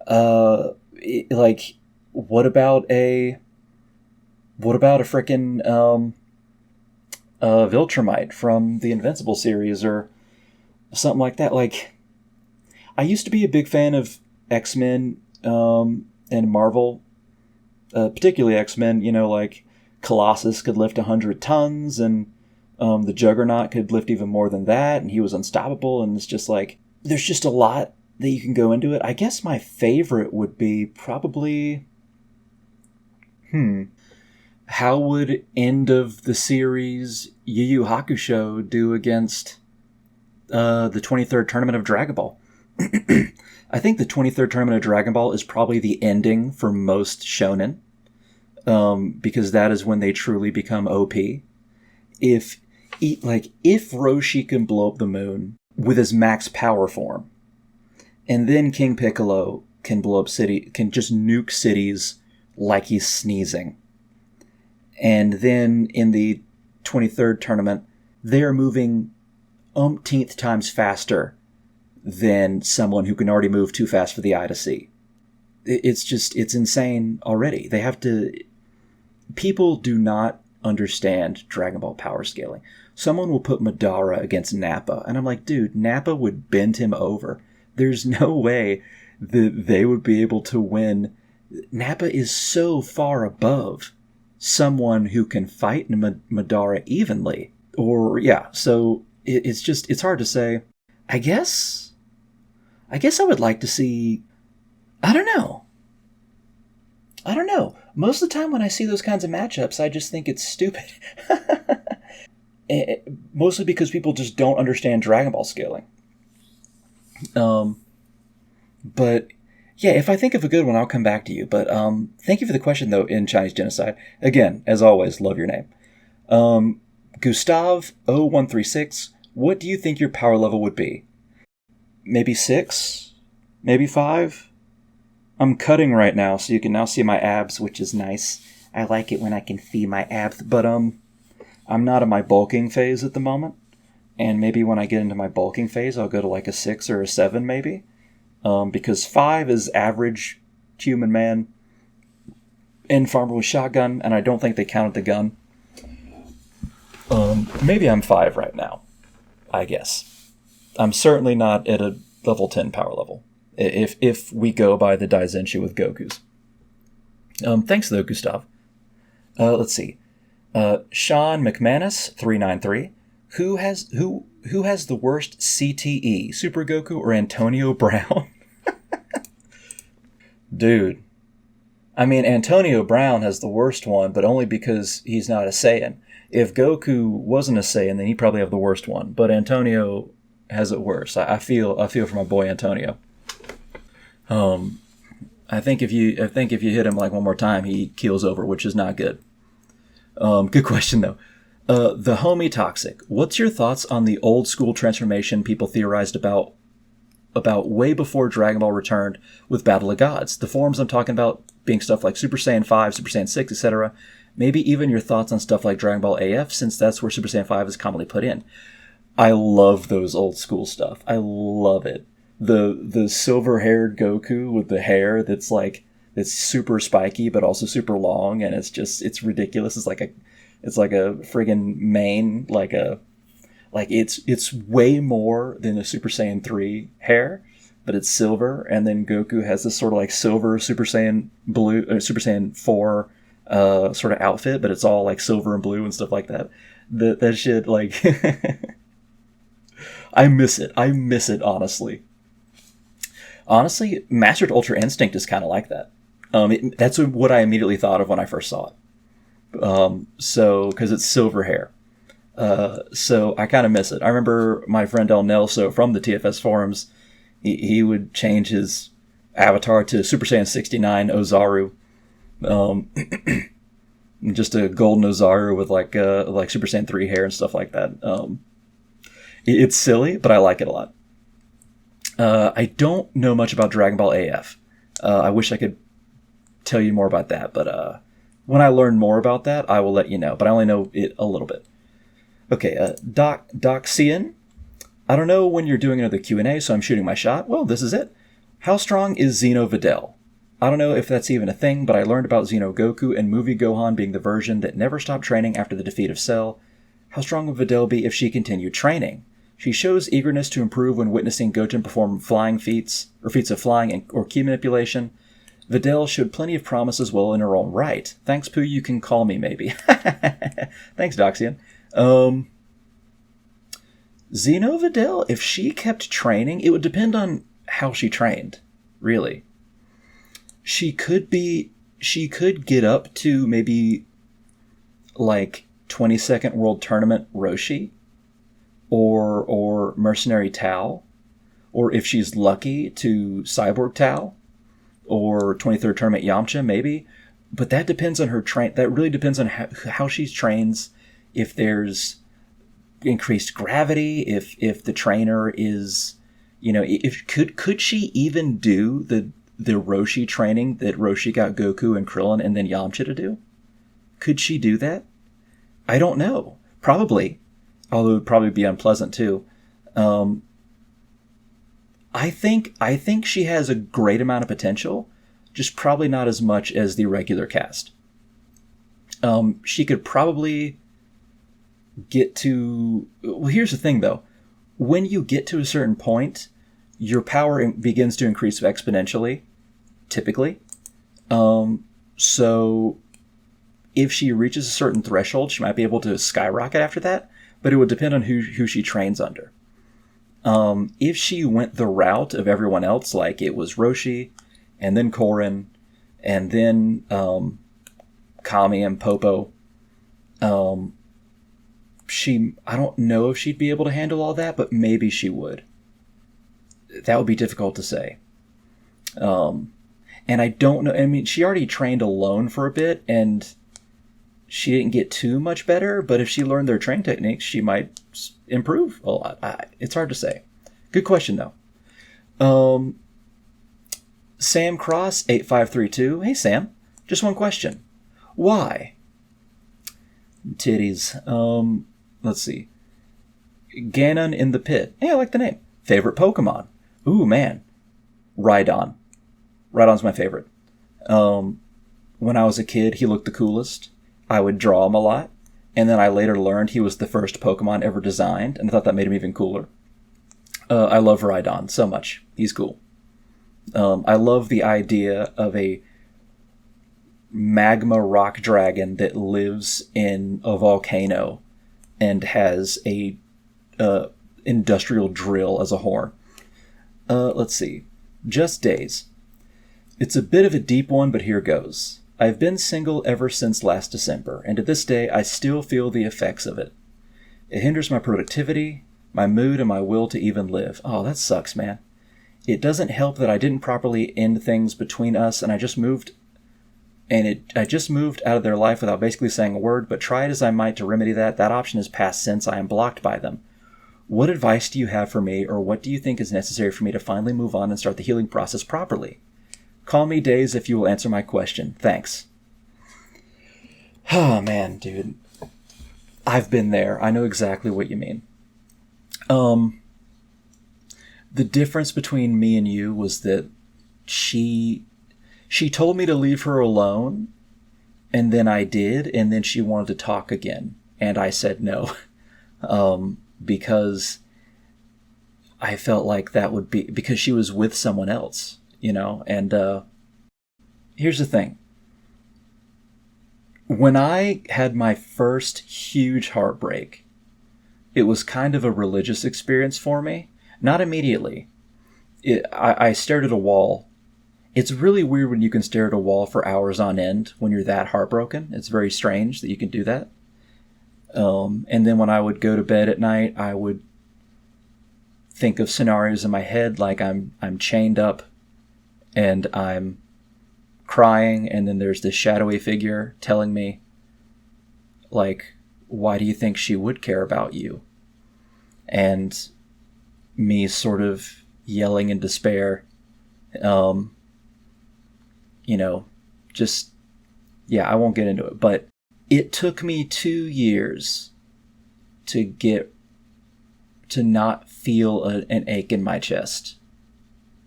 Like, what about a frickin' Viltrumite from the Invincible series or something like that? Like, I used to be a big fan of X-Men and Marvel, particularly X-Men. You know, like Colossus could lift 100 tons, and the Juggernaut could lift even more than that, and he was unstoppable. And it's just like, there's just a lot that you can go into it. I guess my favorite would be probably, how would end of the series Yu Yu Hakusho do against the 23rd tournament of Dragon Ball? I think the 23rd tournament of Dragon Ball is probably the ending for most shonen, because that is when they truly become OP. If Roshi can blow up the moon with his max power form, and then King Piccolo can can just nuke cities like he's sneezing, and then in the 23rd tournament, they're moving umpteenth times faster than someone who can already move too fast for the eye to see. It's insane already. People do not understand Dragon Ball power scaling. Someone will put Madara against Nappa, and I'm like, dude, Nappa would bend him over. There's no way that they would be able to win. Nappa is so far above someone who can fight Madara evenly. So it's hard to say. I guess I would like to see, I don't know. Most of the time when I see those kinds of matchups, I just think it's stupid. Mostly because people just don't understand Dragon Ball scaling. But yeah, if I think of a good one, I'll come back to you. But thank you for the question, though, in Chinese Genocide. Again, as always, love your name. Gustav0136, what do you think your power level would be? Maybe 6? Maybe 5? I'm cutting right now, so you can now see my abs, which is nice. I like it when I can see my abs, but I'm not in my bulking phase at the moment. And maybe when I get into my bulking phase, I'll go to like a 6 or a 7, maybe. Because 5 is average human man and farmer with shotgun, and I don't think they counted the gun. Maybe I'm 5 right now, I guess. I'm certainly not at a level 10 power level, if we go by the Daizenshu with Goku's. Thanks, though, Gustav. Let's see. Sean McManus, 393. Who has the worst CTE, Super Goku or Antonio Brown? Dude. I mean, Antonio Brown has the worst one, but only because he's not a Saiyan. If Goku wasn't a Saiyan, then he'd probably have the worst one. But Antonio has it worse. I feel for my boy Antonio. I think if you hit him like one more time, he keels over, which is not good. Good question though. The homie Toxic. What's your thoughts on the old school transformation people theorized about way before Dragon Ball returned with Battle of Gods? The forms I'm talking about being stuff like Super Saiyan 5, Super Saiyan 6, etc. Maybe even your thoughts on stuff like Dragon Ball AF, since that's where Super Saiyan 5 is commonly put in. I love those old school stuff. I love it. The silver-haired Goku with the hair that's super spiky but also super long, and it's ridiculous. It's like a friggin' mane, it's way more than a Super Saiyan 3 hair, but it's silver, and then Goku has this sort of like silver Super Saiyan blue or Super Saiyan 4 sort of outfit, but it's all like silver and blue and stuff like that. That shit, like I miss it, honestly. Honestly, Mastered Ultra Instinct is kind of like that. That's what I immediately thought of when I first saw it. Because it's silver hair. So I kind of miss it. I remember my friend El Nelso from the TFS forums, he would change his avatar to Super Saiyan 69 Ozaru. Just a golden Ozaru with like Super Saiyan 3 hair and stuff like that. It's silly, but I like it a lot. I don't know much about Dragon Ball AF. I wish I could tell you more about that, but When I learn more about that, I will let you know, but I only know it a little bit. Okay, Doc Cian. I don't know when you're doing another Q&A, so I'm shooting my shot. Well, this is it. How strong is Xeno Videl? I don't know if that's even a thing, but I learned about Xeno Goku and Movie Gohan being the version that never stopped training after the defeat of Cell. How strong would Videl be if she continued training? She shows eagerness to improve when witnessing Goten perform flying feats, or feats of flying or key manipulation. Videl showed plenty of promise as well in her own right. Thanks, Pooh, you can call me maybe. Thanks, Doxian. Xeno Videl, if she kept training, it would depend on how she trained, really. She could get up to maybe like 22nd World Tournament Roshi or Mercenary Tao, or if she's lucky to Cyborg Tao or 23rd Tournament Yamcha maybe, but that depends on her that really depends on how she trains, if there's increased gravity, if the trainer is, if could she even do the Roshi training that Roshi got Goku and Krillin and then Yamcha to do? Could she do that? I don't know. Probably. Although it would probably be unpleasant too. I think she has a great amount of potential, just probably not as much as the regular cast. She could probably get to... Well, here's the thing though. When you get to a certain point, your power begins to increase exponentially, typically. So if she reaches a certain threshold, she might be able to skyrocket after that, but it would depend on who she trains under. If she went the route of everyone else, like it was Roshi, and then Korin, and then Kami and Popo, I don't know if she'd be able to handle all that, but maybe she would. That would be difficult to say. And I don't know. I mean, she already trained alone for a bit, and she didn't get too much better, but if she learned their training techniques, she might improve a lot. It's hard to say. Good question, though. Sam Cross 8532. Hey, Sam. Just one question. Why? Titties. Let's see. Ganon in the Pit. Hey, I like the name. Favorite Pokemon? Ooh, man. Rhydon. Rhydon's my favorite. When I was a kid, he looked the coolest. I would draw him a lot. And then I later learned he was the first Pokemon ever designed, and I thought that made him even cooler. I love Rhydon so much. He's cool. I love the idea of a magma rock dragon that lives in a volcano and has a industrial drill as a horn. Let's see. Just Days. It's a bit of a deep one, but here goes. I've been single ever since last December, and to this day I still feel the effects of it. It hinders my productivity, my mood, and my will to even live. Oh, that sucks, man. It doesn't help that I didn't properly end things between us, and I just moved out of their life without basically saying a word, but try it as I might to remedy that option has passed since I am blocked by them. What advice do you have for me, or what do you think is necessary for me to finally move on and start the healing process properly? Call me Days if you will answer my question. Thanks. Oh, man, dude. I've been there. I know exactly what you mean. The difference between me and you was that she told me to leave her alone, and then I did, and then she wanted to talk again, and I said no. Because I felt like that would be... Because she was with someone else. And here's the thing. When I had my first huge heartbreak, it was kind of a religious experience for me. Not immediately. I stared at a wall. It's really weird when you can stare at a wall for hours on end when you're that heartbroken. It's very strange that you can do that. And then when I would go to bed at night, I would think of scenarios in my head like I'm chained up and I'm crying, and then there's this shadowy figure telling me, like, why do you think she would care about you? And me sort of yelling in despair, just Yeah, I won't get into it, but it took me 2 years to not feel an ache in my chest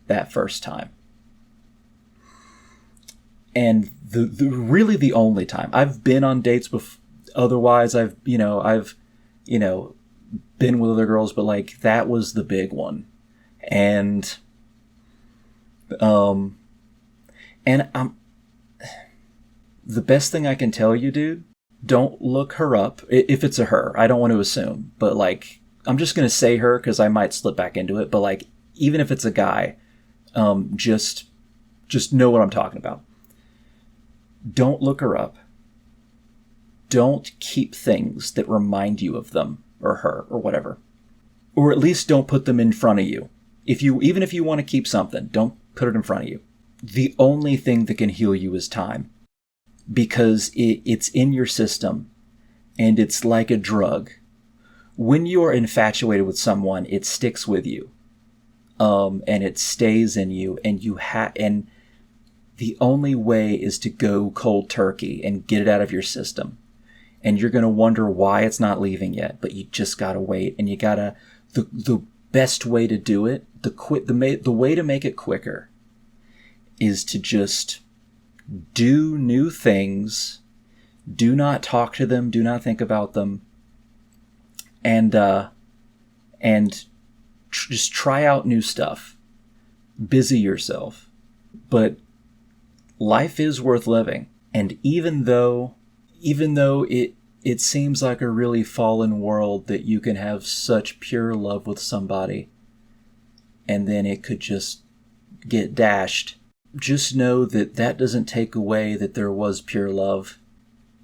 that first time. And really the only time. I've been on dates before. Otherwise, I've been with other girls, but like that was the big one. And I'm the best thing I can tell you, dude, don't look her up if it's a her. I don't want to assume, but like I'm just going to say her cuz I might slip back into it, but like even if it's a guy, just know what I'm talking about. Don't look her up. Don't keep things that remind you of them or her or whatever. Or at least don't put them in front of you. Even if you want to keep something, don't put it in front of you. The only thing that can heal you is time. Because it's in your system and it's like a drug. When you are infatuated with someone, it sticks with you. And it stays in you, and and the only way is to go cold turkey and get it out of your system. And you're going to wonder why it's not leaving yet, but you just got to wait, and you got to the best way to do it, the way to make it quicker is to just do new things. Do not talk to them, do not think about them. And just try out new stuff. Busy yourself. But life is worth living. And even though it seems like a really fallen world that you can have such pure love with somebody and then it could just get dashed, just know that doesn't take away that there was pure love.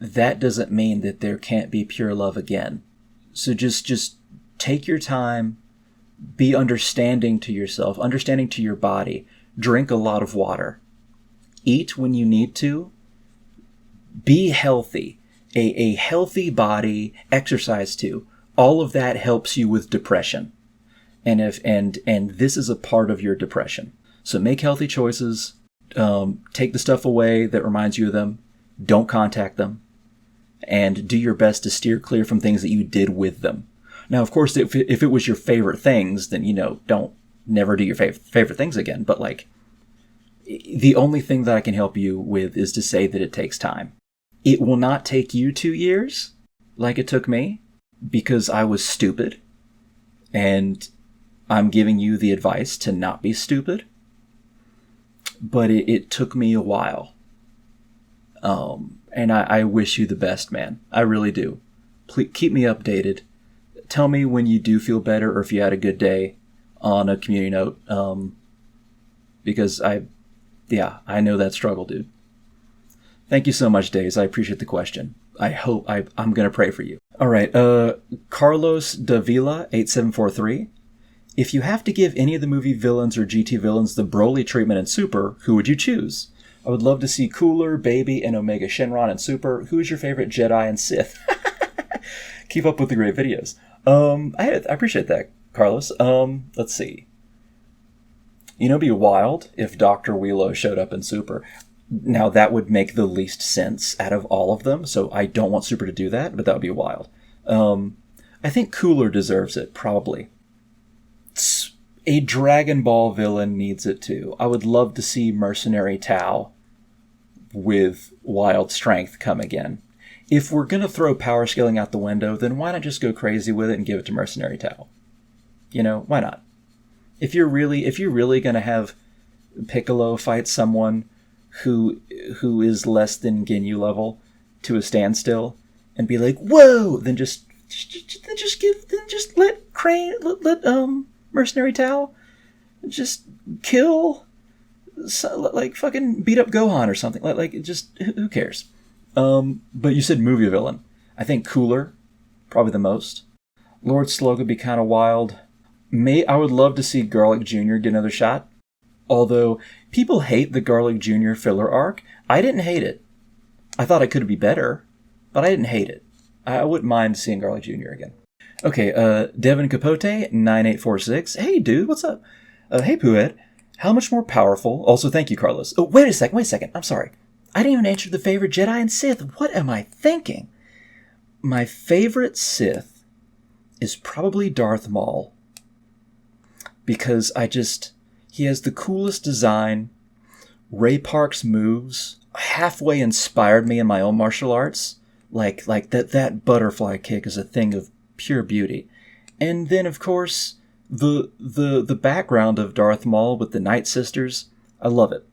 That doesn't mean that there can't be pure love again. So just take your time, be understanding to yourself, understanding to your body, drink a lot of water, eat when you need to, be healthy, a healthy body, exercise too. All of that helps you with depression. And this is a part of your depression. So make healthy choices, take the stuff away that reminds you of them, don't contact them, and do your best to steer clear from things that you did with them. Now, of course, if it was your favorite things, then, don't never do your favorite things again. But like, the only thing that I can help you with is to say that it takes time. It will not take you 2 years like it took me because I was stupid. And I'm giving you the advice to not be stupid. But it took me a while. And I wish you the best, man. I really do. Please keep me updated. Tell me when you do feel better or if you had a good day on a community note. Because I know that struggle, dude. Thank you so much, Days. I appreciate the question. I'm going to pray for you. All right. Carlos Davila, 8743. If you have to give any of the movie villains or GT villains the Broly treatment in Super, who would you choose? I would love to see Cooler, Baby, and Omega Shenron in Super. Who is your favorite Jedi and Sith? Keep up with the great videos. I appreciate that, Carlos. Let's see. It'd be wild if Dr. Wheelo showed up in Super. Now, that would make the least sense out of all of them, so I don't want Super to do that, but that would be wild. I think Cooler deserves it, probably. A Dragon Ball villain needs it too. I would love to see Mercenary Tao with wild strength come again. If we're going to throw power scaling out the window, then why not just go crazy with it and give it to Mercenary Tao? Why not? If you're really going to have Piccolo fight someone who is less than Ginyu level to a standstill and be like, whoa, then just let Mercenary Tao just kill, like fucking beat up Gohan or something. Like just who cares? But you said movie villain. I think Cooler, probably the most. Lord Slug would be kind of wild. I would love to see Garlic Jr. get another shot. Although people hate the Garlic Jr. filler arc, I didn't hate it. I thought it could be better, but I didn't hate it. I wouldn't mind seeing Garlic Jr. again. Okay, Devin Capote, 9846. Hey, dude, what's up? Hey, Poohead. How much more powerful... Also, thank you, Carlos. Oh, wait a second. I'm sorry. I didn't even answer the favorite Jedi and Sith. What am I thinking? My favorite Sith is probably Darth Maul. Because he has the coolest design. Ray Park's moves halfway inspired me in my own martial arts. Like that butterfly kick is a thing of pure beauty. And then, of course, the background of Darth Maul with the Night Sisters. I love it.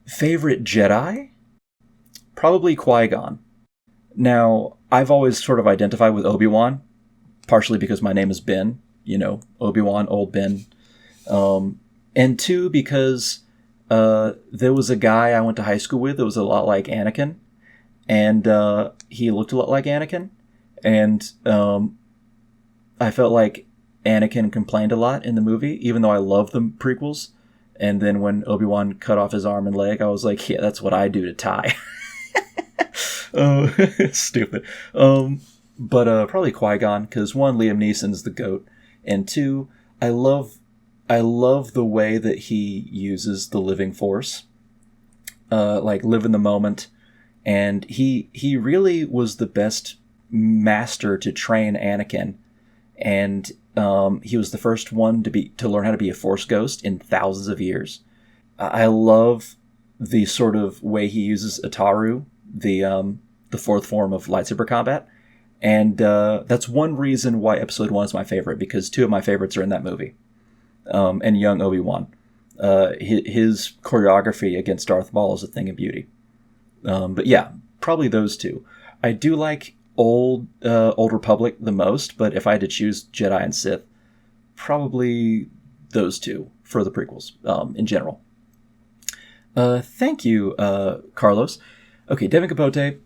Favorite Jedi? Probably Qui-Gon. Now, I've always sort of identified with Obi-Wan, partially because my name is Ben. You know, Obi-Wan, old Ben. And two, because there was a guy I went to high school with that was a lot like Anakin. And he looked a lot like Anakin. And I felt like Anakin complained a lot in the movie, even though I love the prequels. And then when Obi-Wan cut off his arm and leg, I was like, yeah, that's what I do to Ty. Stupid. But probably Qui-Gon, because one, Liam Neeson's the GOAT. And two, I love the way that he uses the living force. Like, live in the moment. And he really was the best master to train Anakin. And he was the first one to learn how to be a Force ghost in thousands of years. I love the sort of way he uses Ataru, the fourth form of lightsaber combat, and that's one reason why Episode 1 is my favorite, because two of my favorites are in that movie, and young Obi-Wan. His choreography against Darth Maul is a thing of beauty. But yeah, probably those two. I do like Old Republic the most, but if I had to choose Jedi and Sith, probably those two for the prequels in general. Thank you, Carlos. Okay, Devin Capote.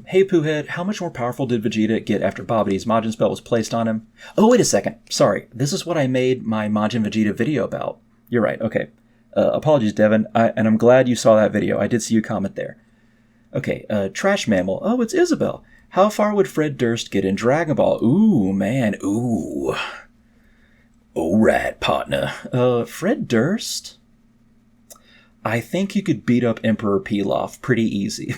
Hey Poohhead, how much more powerful did Vegeta get after Babidi's Majin spell was placed on him? Oh, wait a second. Sorry, this is what I made my Majin Vegeta video about. You're right, okay. Apologies, Devin, and I'm glad you saw that video. I did see you comment there. Okay, Trash Mammal. Oh, it's Isabel. How far would Fred Durst get in Dragon Ball? Ooh, man, ooh. Alright, partner. Fred Durst? I think you could beat up Emperor Pilaf pretty easy.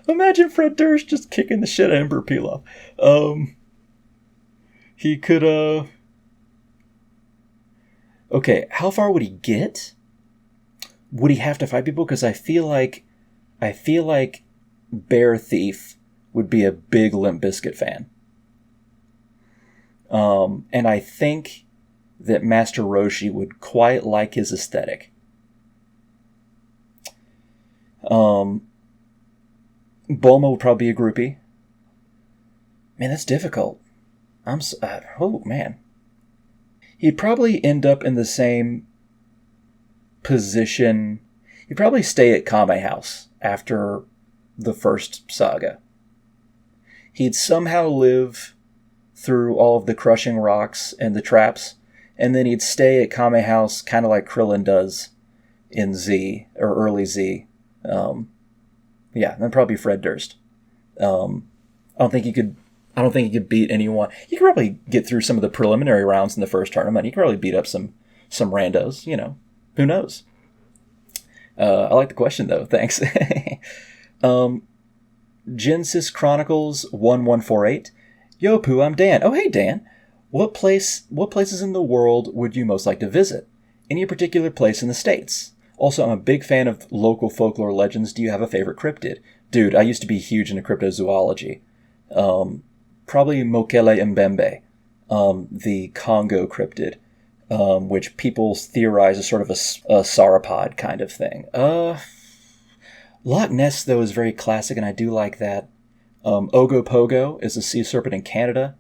Imagine Fred Durst just kicking the shit out of Emperor Pilaf. He could, Okay, how far would he get? Would he have to fight people? Because I feel like Bear Thief would be a big Limp Bizkit fan. And I think that Master Roshi would quite like his aesthetic. Bulma would probably be a groupie. Man, that's difficult. Oh, man. He'd probably end up in the same position. He'd probably stay at Kame House after the first saga. He'd somehow live through all of the crushing rocks and the traps, and then he'd stay at Kame House kind of like Krillin does in Z, or early Z. Yeah, that'd probably be Fred Durst. I don't think he could beat anyone. He could probably get through some of the preliminary rounds in the first tournament. He could probably beat up some randos, you know. Who knows? I like the question, though. Thanks. Genesis Chronicles 1148. Yo, Pooh, I'm Dan. Oh, hey, Dan. What places in the world would you most like to visit? Any particular place in the States? Also, I'm a big fan of local folklore legends. Do you have a favorite cryptid? Dude, I used to be huge into cryptozoology. Probably Mokele Mbembe, the Congo cryptid, which people theorize is sort of a sauropod kind of thing. Loch Ness, though, is very classic, and I do like that. Ogopogo is a sea serpent in Canada.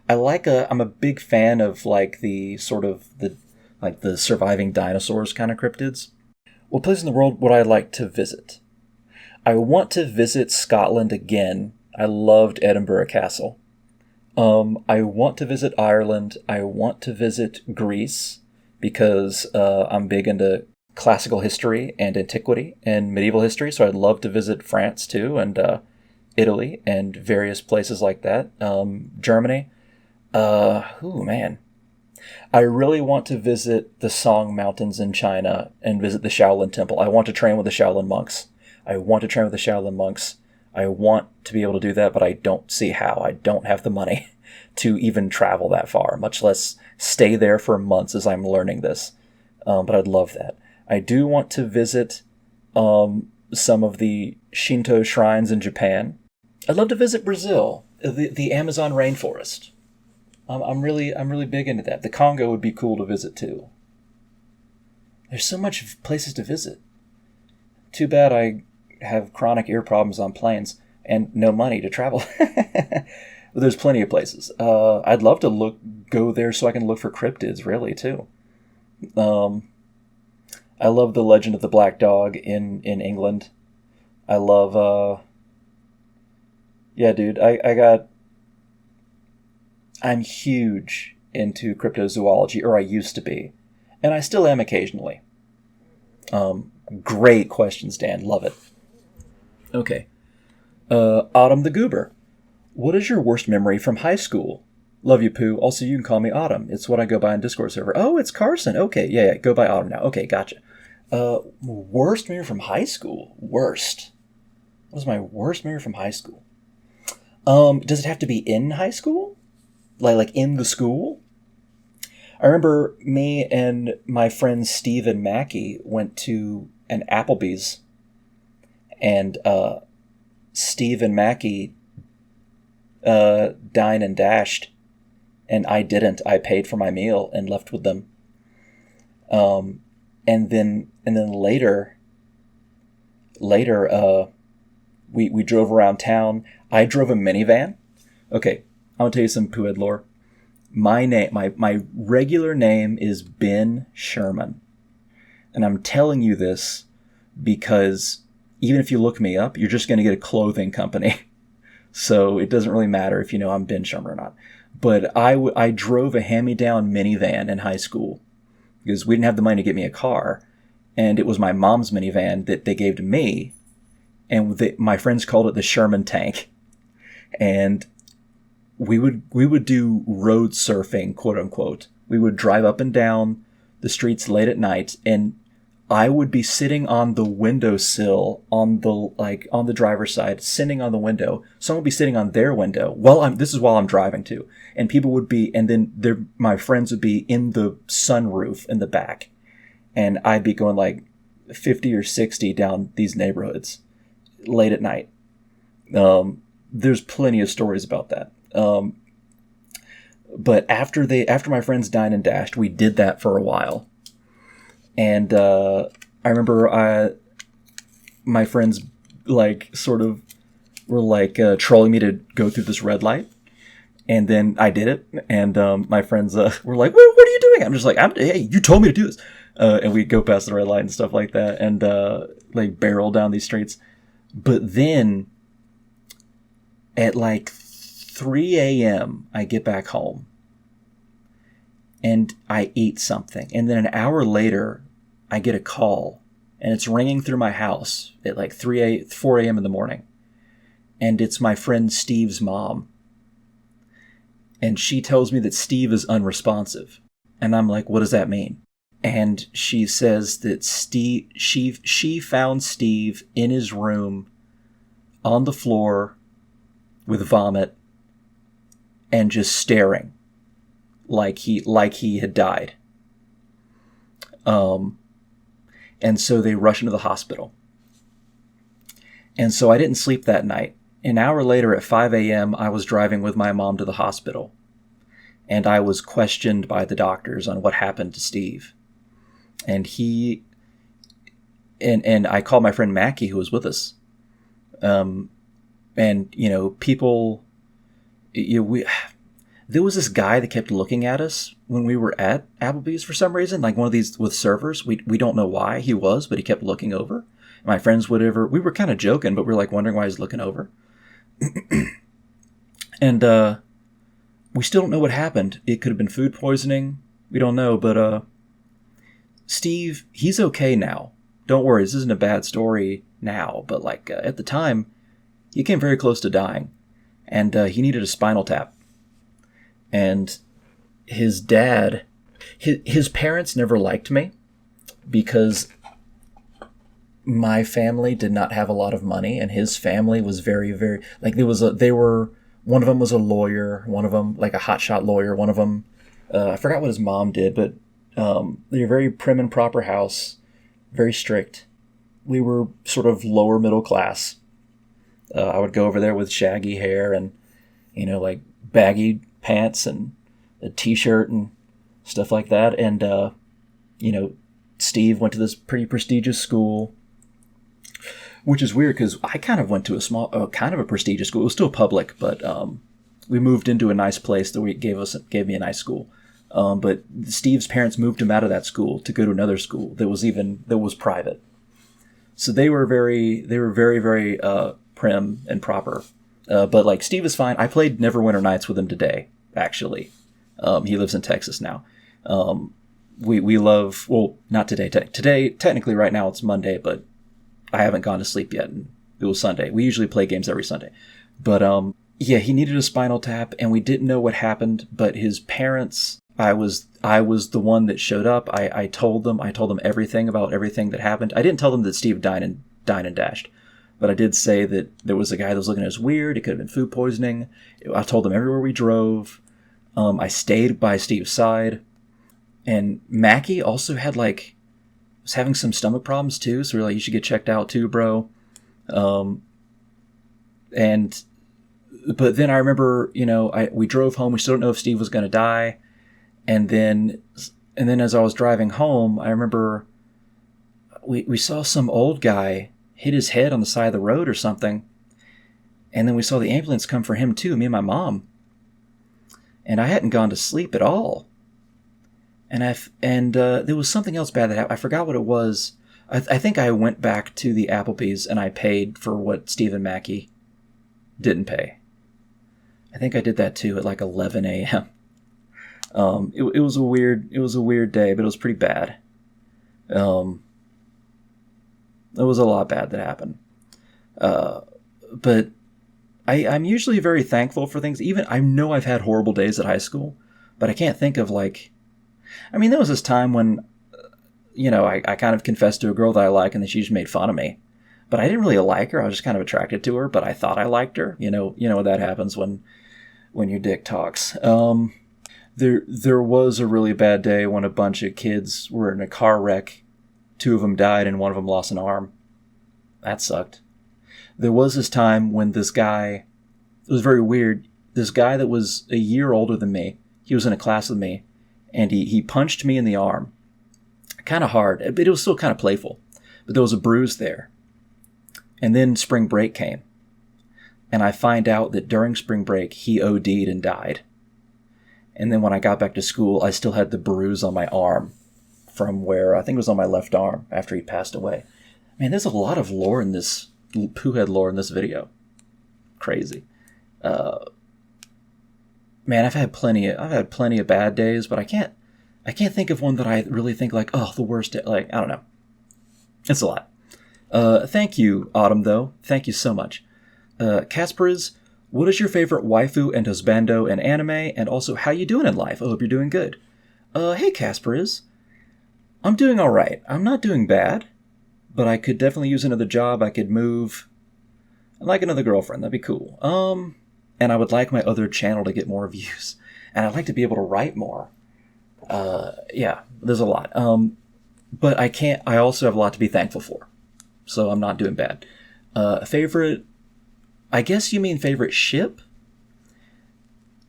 I'm a big fan of like the surviving dinosaurs kind of cryptids. What place in the world would I like to visit? I want to visit Scotland again. I loved Edinburgh Castle. I want to visit Ireland. I want to visit Greece because I'm big into classical history and antiquity and medieval history, so I'd love to visit France too, and Italy and various places like that. Germany. Man. I really want to visit the Song Mountains in China and visit the Shaolin Temple. I want to train with the Shaolin monks. I want to train with the Shaolin monks. I want to be able to do that, but I don't see how. I don't have the money to even travel that far, much less stay there for months as I'm learning this. But I'd love that. I do want to visit some of the Shinto shrines in Japan. I'd love to visit Brazil, the Amazon rainforest. I'm really big into that. The Congo would be cool to visit too. There's so much places to visit. Too bad I have chronic ear problems on planes and no money to travel. But there's plenty of places. I'd love to go there so I can look for cryptids, really, too. I love the Legend of the Black Dog in England. I love, yeah, dude, I'm huge into cryptozoology, or I used to be, and I still am occasionally. Great questions, Dan. Love it. Okay. Autumn the Goober. What is your worst memory from high school? Love you, Pooh. Also, you can call me Autumn. It's what I go by on Discord server. Oh, it's Carson. Okay, yeah, go by Autumn now. Okay, gotcha. Worst memory from high school? Worst. What was my worst memory from high school? Does it have to be in high school? Like in the school? I remember me and my friends Steve and Mackie went to an Applebee's, and Steve and Mackie dined and dashed, and I didn't. I paid for my meal and left with them. And then later, we drove around town. I drove a minivan. Okay, I'm gonna tell you some Pooh lore. My regular name is Ben Sherman, and I'm telling you this because even if you look me up, you're just gonna get a clothing company. So it doesn't really matter if you know I'm Ben Sherman or not. But I drove a hand-me-down minivan in high school because we didn't have the money to get me a car. And it was my mom's minivan that they gave to me. And my friends called it the Sherman tank. And we would do road surfing, quote unquote. We would drive up and down the streets late at night, and I would be sitting on the windowsill on the driver's side, sitting on the window. Someone would be sitting on their window while I'm driving too. And people would be, and then my friends would be in the sunroof in the back. And I'd be going like 50 or 60 down these neighborhoods late at night. There's plenty of stories about that. But after my friends dined and dashed, we did that for a while. And I remember my friends sort of were trolling me to go through this red light. And then I did it. And my friends were like, what are you doing? I'm just like, hey, you told me to do this. And we go past the red light and stuff like that. And barrel down these streets. But then at 3 a.m., I get back home. And I eat something. And then an hour later, I get a call. And it's ringing through my house at 4 a.m. in the morning. And it's my friend Steve's mom. And she tells me that Steve is unresponsive. And I'm like, what does that mean? And she says that she found Steve in his room on the floor with vomit and just staring like he had died. And so they rush into the hospital. And so I didn't sleep that night. An hour later at 5 a.m., I was driving with my mom to the hospital. And I was questioned by the doctors on what happened to Steve. And and I called my friend Mackie, who was with us. And, people... there was this guy that kept looking at us when we were at Applebee's for some reason, like one of these with servers. We don't know why he was, but he kept looking over. My friends we were kind of joking, but we were wondering why he's looking over. And we still don't know what happened. It could have been food poisoning. We don't know, but Steve, he's okay now. Don't worry, this isn't a bad story now, but at the time, he came very close to dying, and he needed a spinal tap. And his dad his parents never liked me because my family did not have a lot of money, and his family was very, very, like, one of them was a lawyer, one of them like a hotshot lawyer, one of them, I forgot what his mom did, but they were very prim and proper house, very strict. We were sort of lower middle class. I would go over there with shaggy hair and, like baggy pants and a t-shirt and stuff like that. And, Steve went to this pretty prestigious school, which is weird because I kind of went to kind of a prestigious school. It was still public, but we moved into a nice place that gave me a nice school. But Steve's parents moved him out of that school to go to another school that was private. So they were very, very prim and proper. But like Steve is fine. I played Neverwinter Nights with him today, actually. He lives in Texas now. We love, well, not today. Today, technically right now it's Monday, but I haven't gone to sleep yet. And it was Sunday. We usually play games every Sunday. But yeah, he needed a spinal tap and we didn't know what happened, but his parents, I was the one that showed up. I told them everything about everything that happened. I didn't tell them that Steve dined and dashed, but I did say that there was a guy that was looking at us weird. It could have been food poisoning. I told them everywhere we drove. I stayed by Steve's side, and Mackie also was having some stomach problems too. So we're like, you should get checked out too, bro. But then I remember, we drove home. We still don't know if Steve was going to die. And then as I was driving home, I remember we saw some old guy hit his head on the side of the road or something. And then we saw the ambulance come for him too, me and my mom. And I hadn't gone to sleep at all. And there was something else bad that happened. I forgot what it was. I think I went back to the Applebee's and I paid for what Steve and Mackie didn't pay. I think I did that too at like 11 a.m. It was a weird day, but it was pretty bad. There was a lot bad that happened. But I'm usually very thankful for things. Even I know I've had horrible days at high school, but I can't think of there was this time when, I kind of confessed to a girl that I like and then she just made fun of me. But I didn't really like her. I was just kind of attracted to her, but I thought I liked her. You know what that happens when your dick talks. There was a really bad day when a bunch of kids were in a car wreck. 2 of them died and 1 of them lost an arm. That sucked. There was this time when this guy, it was very weird, this guy that was a year older than me, he was in a class with me, and he punched me in the arm. Kind of hard, but it was still kind of playful. But there was a bruise there. And then spring break came. And I find out that during spring break, he OD'd and died. And then when I got back to school, I still had the bruise on my arm from where, I think it was on my left arm after he passed away. Man, there's a lot of lore in this, poohead lore in this video. Crazy. Man, I've had plenty of bad days, but I can't think of one that I really think the worst day. I don't know. It's a lot. Thank you, Autumn, though. Thank you so much. Casperiz, what is your favorite waifu and husbando in anime, and also how you doing in life? I hope you're doing good. Hey, Casperiz. I'm doing all right. I'm not doing bad, but I could definitely use another job. I could move. I'd like another girlfriend. That'd be cool. And I would like my other channel to get more views, and I'd like to be able to write more. Yeah, there's a lot. But I also have a lot to be thankful for. So I'm not doing bad. Favorite, I guess you mean favorite ship?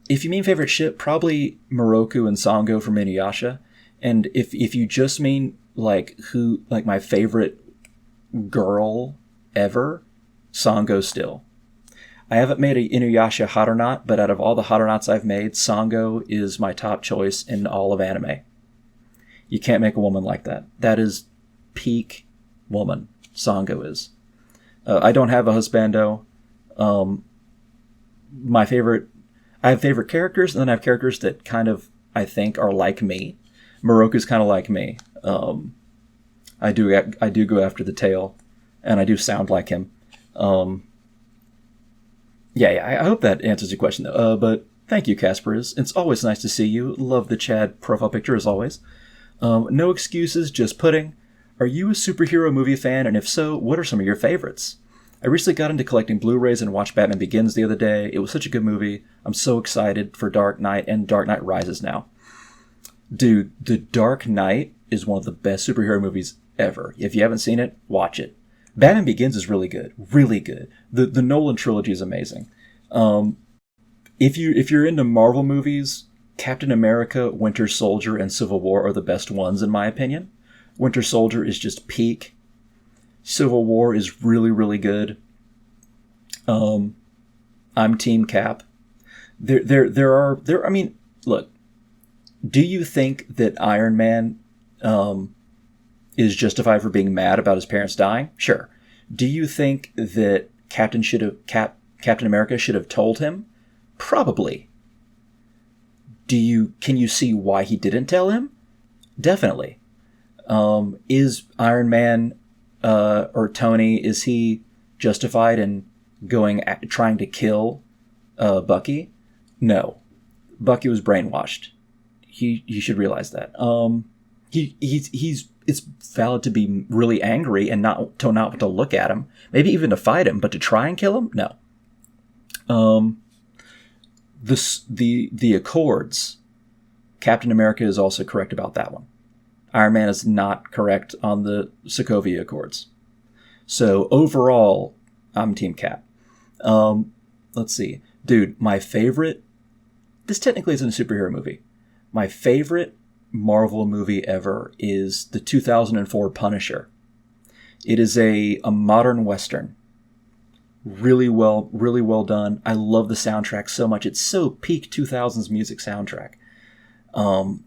If you mean favorite ship, probably Moroku and Sango from Inuyasha. And if you just mean my favorite girl ever, Sango still. I haven't made a Inuyasha hot or not, but out of all the hot or nots I've made, Sango is my top choice in all of anime. You can't make a woman like that. That is peak woman. Sango is. I don't have a husbando. I have favorite characters, and then I have characters that kind of, I think, are like me. Moroku's kind of like me. I do go after the tail, and I do sound like him. Yeah, I hope that answers your question, though. But Thank you, Caspers. It's always nice to see you. Love the Chad profile picture as always. No excuses, just pudding. Are you a superhero movie fan? And if so, what are some of your favorites? I recently got into collecting Blu-rays and watched Batman Begins the other day. It was such a good movie. I'm so excited for Dark Knight and Dark Knight Rises now. Dude, The Dark Knight is one of the best superhero movies ever. If you haven't seen it, watch it. Batman Begins is really good. Really good. The Nolan trilogy is amazing. If you're into Marvel movies, Captain America, Winter Soldier, and Civil War are the best ones in my opinion. Winter Soldier is just peak. Civil War is really, really good. I'm Team Cap. I mean, look, do you think that Iron Man is justified for being mad about his parents dying? Sure. Do you think that Captain America should have told him? Probably. Can you see why he didn't tell him? Definitely. Is Iron Man or Tony, is he justified in trying to kill Bucky? No. Bucky was brainwashed. He should realize that. It's valid to be really angry and not to look at him, maybe even to fight him, but to try and kill him, no. The Accords, Captain America is also correct about that one. Iron Man is not correct on the Sokovia Accords. So overall, I'm Team Cap. Let's see. Dude, my favorite... This technically isn't a superhero movie. My favorite Marvel movie ever is the 2004 Punisher. It is a modern Western. Really well done. I love the soundtrack so much. It's so peak 2000s music soundtrack.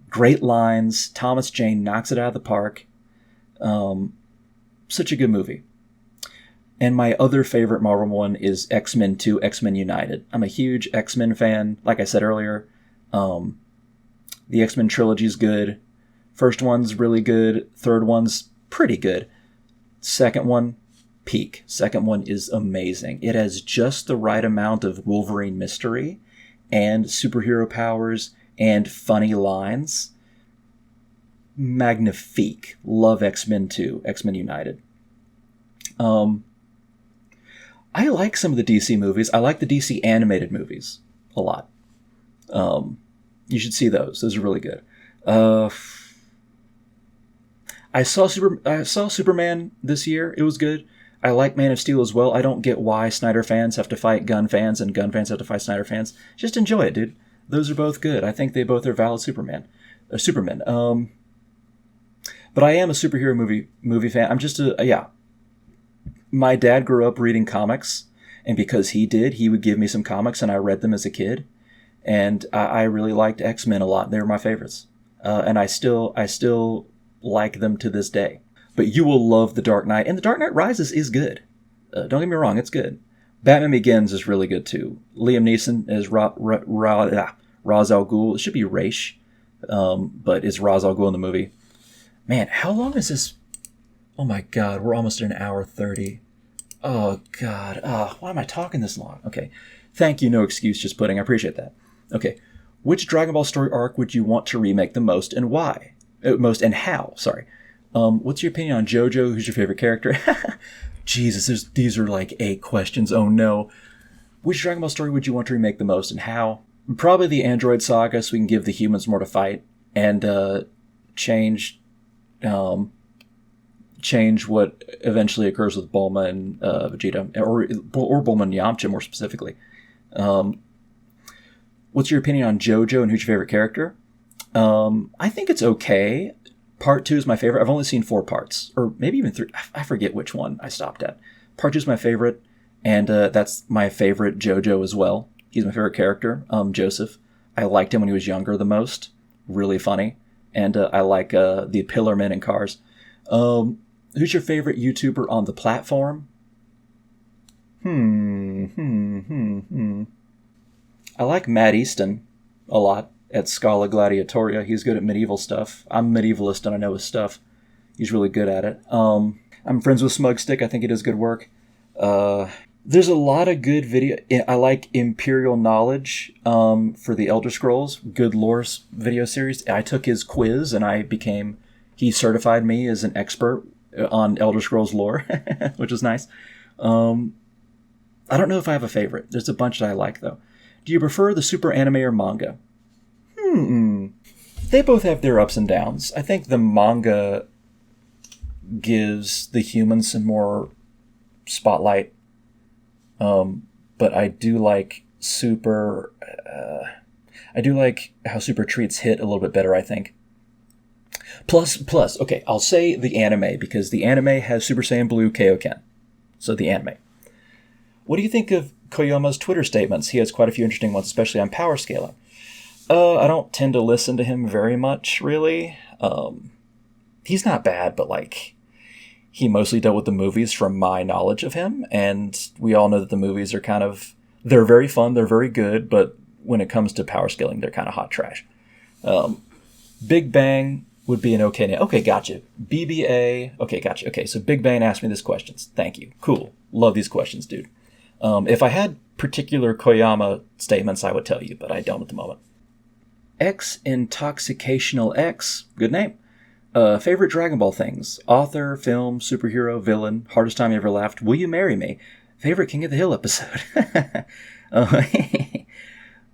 Great lines. Thomas Jane knocks it out of the park. Such a good movie. And my other favorite Marvel one is X-Men 2, X-Men United. I'm a huge X-Men fan. Like I said earlier, the X-Men trilogy is good. First one's really good. Third one's pretty good. Second one, peak. Second one is amazing. It has just the right amount of Wolverine mystery and superhero powers and funny lines. Magnifique. Love X-Men 2, X-Men United. I like some of the DC movies. I like the DC animated movies a lot. You should see those. Those are really good. I saw Superman this year. It was good. I like Man of Steel as well. I don't get why Snyder fans have to fight Gunn fans and Gunn fans have to fight Snyder fans. Just enjoy it, dude. Those are both good. I think they both are valid Supermen. But I am a superhero movie fan. I'm just yeah. My dad grew up reading comics, and because he did, he would give me some comics, and I read them as a kid. And I really liked X-Men a lot. They were my favorites, and I still like them to this day. But you will love The Dark Knight, and The Dark Knight Rises is good. Don't get me wrong, it's good. Batman Begins is really good too. Liam Neeson is Ra's al Ghul. It should be Raish, but it's Ra's al Ghul in the movie. Man, how long is this? Oh my god, we're almost at an hour 30. Oh god, why am I talking this long? Okay, thank you, no excuse, just pudding. I appreciate that. Okay, which Dragon Ball story arc would you want to remake the most and why? Most and how, sorry. What's your opinion on Jojo? Who's your favorite character? Jesus, these are like 8 questions. Oh no. Which Dragon Ball story would you want to remake the most and how? Probably the Android Saga, so we can give the humans more to fight and change what eventually occurs with Bulma and Vegeta, or Bulma and Yamcha more specifically. What's your opinion on Jojo and who's your favorite character? I think it's okay. Part 2 is my favorite. I've only seen 4 parts, or maybe even 3. I forget which one I stopped at. Part 2 is my favorite, and that's my favorite Jojo as well. He's my favorite character, Joseph. I liked him when he was younger the most. Really funny. And I like the Pillarmen and Cars. Who's your favorite YouTuber on the platform? I like Matt Easton a lot at Scala Gladiatoria. He's good at medieval stuff. I'm a medievalist and I know his stuff. He's really good at it. I'm friends with Smugstick. I think he does good work. There's a lot of good video. I like Imperial Knowledge for the Elder Scrolls, good lore video series. I took his quiz and he certified me as an expert on Elder Scrolls lore, which is nice. I don't know if I have a favorite. There's a bunch that I like, though. Do you prefer the super anime or manga? They both have their ups and downs. I think the manga gives the humans some more spotlight. But I do like Super. I do like how Super treats Hit a little bit better, I think. Plus, okay, I'll say the anime, because the anime has Super Saiyan Blue Kaioken. So the anime. What do you think of Koyama's Twitter statements? He has quite a few interesting ones, especially on power scaling. I don't tend to listen to him very much, really. He's not bad, but like, he mostly dealt with the movies from my knowledge of him, and we all know that the movies are they're very fun, they're very good, but when it comes to power scaling, they're kind of hot trash. Big Bang would be an okay name. Okay, gotcha. BBA, okay, gotcha. Okay, so Big Bang asked me these questions. Thank you. Cool. Love these questions, dude. If I had particular Koyama statements, I would tell you, but I don't at the moment. X Intoxicational X, good name. Favorite Dragon Ball things? Author, film, superhero, villain, hardest time you ever laughed, will you marry me? Favorite King of the Hill episode?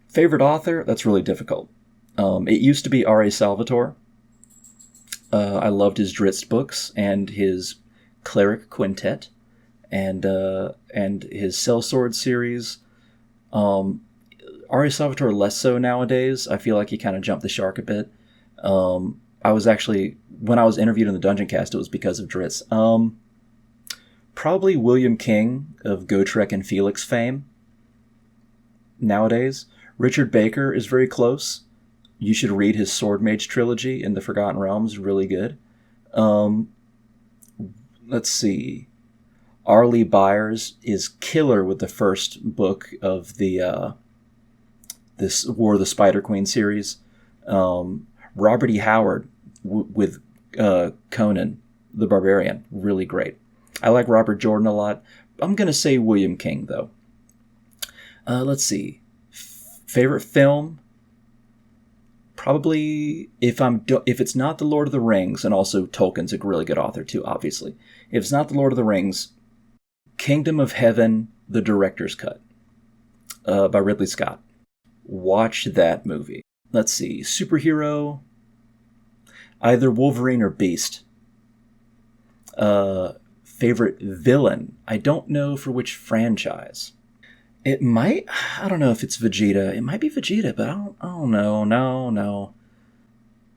Favorite author? That's really difficult. It used to be R.A. Salvatore. I loved his Drizzt books and his Cleric Quintet and his Sellsword series. R.A. Salvatore less so nowadays. I feel like he kind of jumped the shark a bit. I was actually, when I was interviewed in the Dungeon Cast, it was because of Drizzt. Probably William King of Gotrek and Felix fame nowadays. Richard Baker is very close. You should read his Sword Mage trilogy in the Forgotten Realms. Really good. Let's see. Arlie Byers is killer with the first book of the this War of the Spider Queen series. Robert E. Howard with Conan the Barbarian. Really great. I like Robert Jordan a lot. I'm going to say William King, though. Let's see. Favorite film? Probably, if it's not The Lord of the Rings, and also Tolkien's a really good author too, obviously. If it's not The Lord of the Rings, Kingdom of Heaven, the director's cut, by Ridley Scott. Watch that movie. Let's see. Superhero, either Wolverine or Beast. Favorite villain? I don't know for which franchise. It might, I don't know if it's Vegeta. It might be Vegeta, but I don't know. No.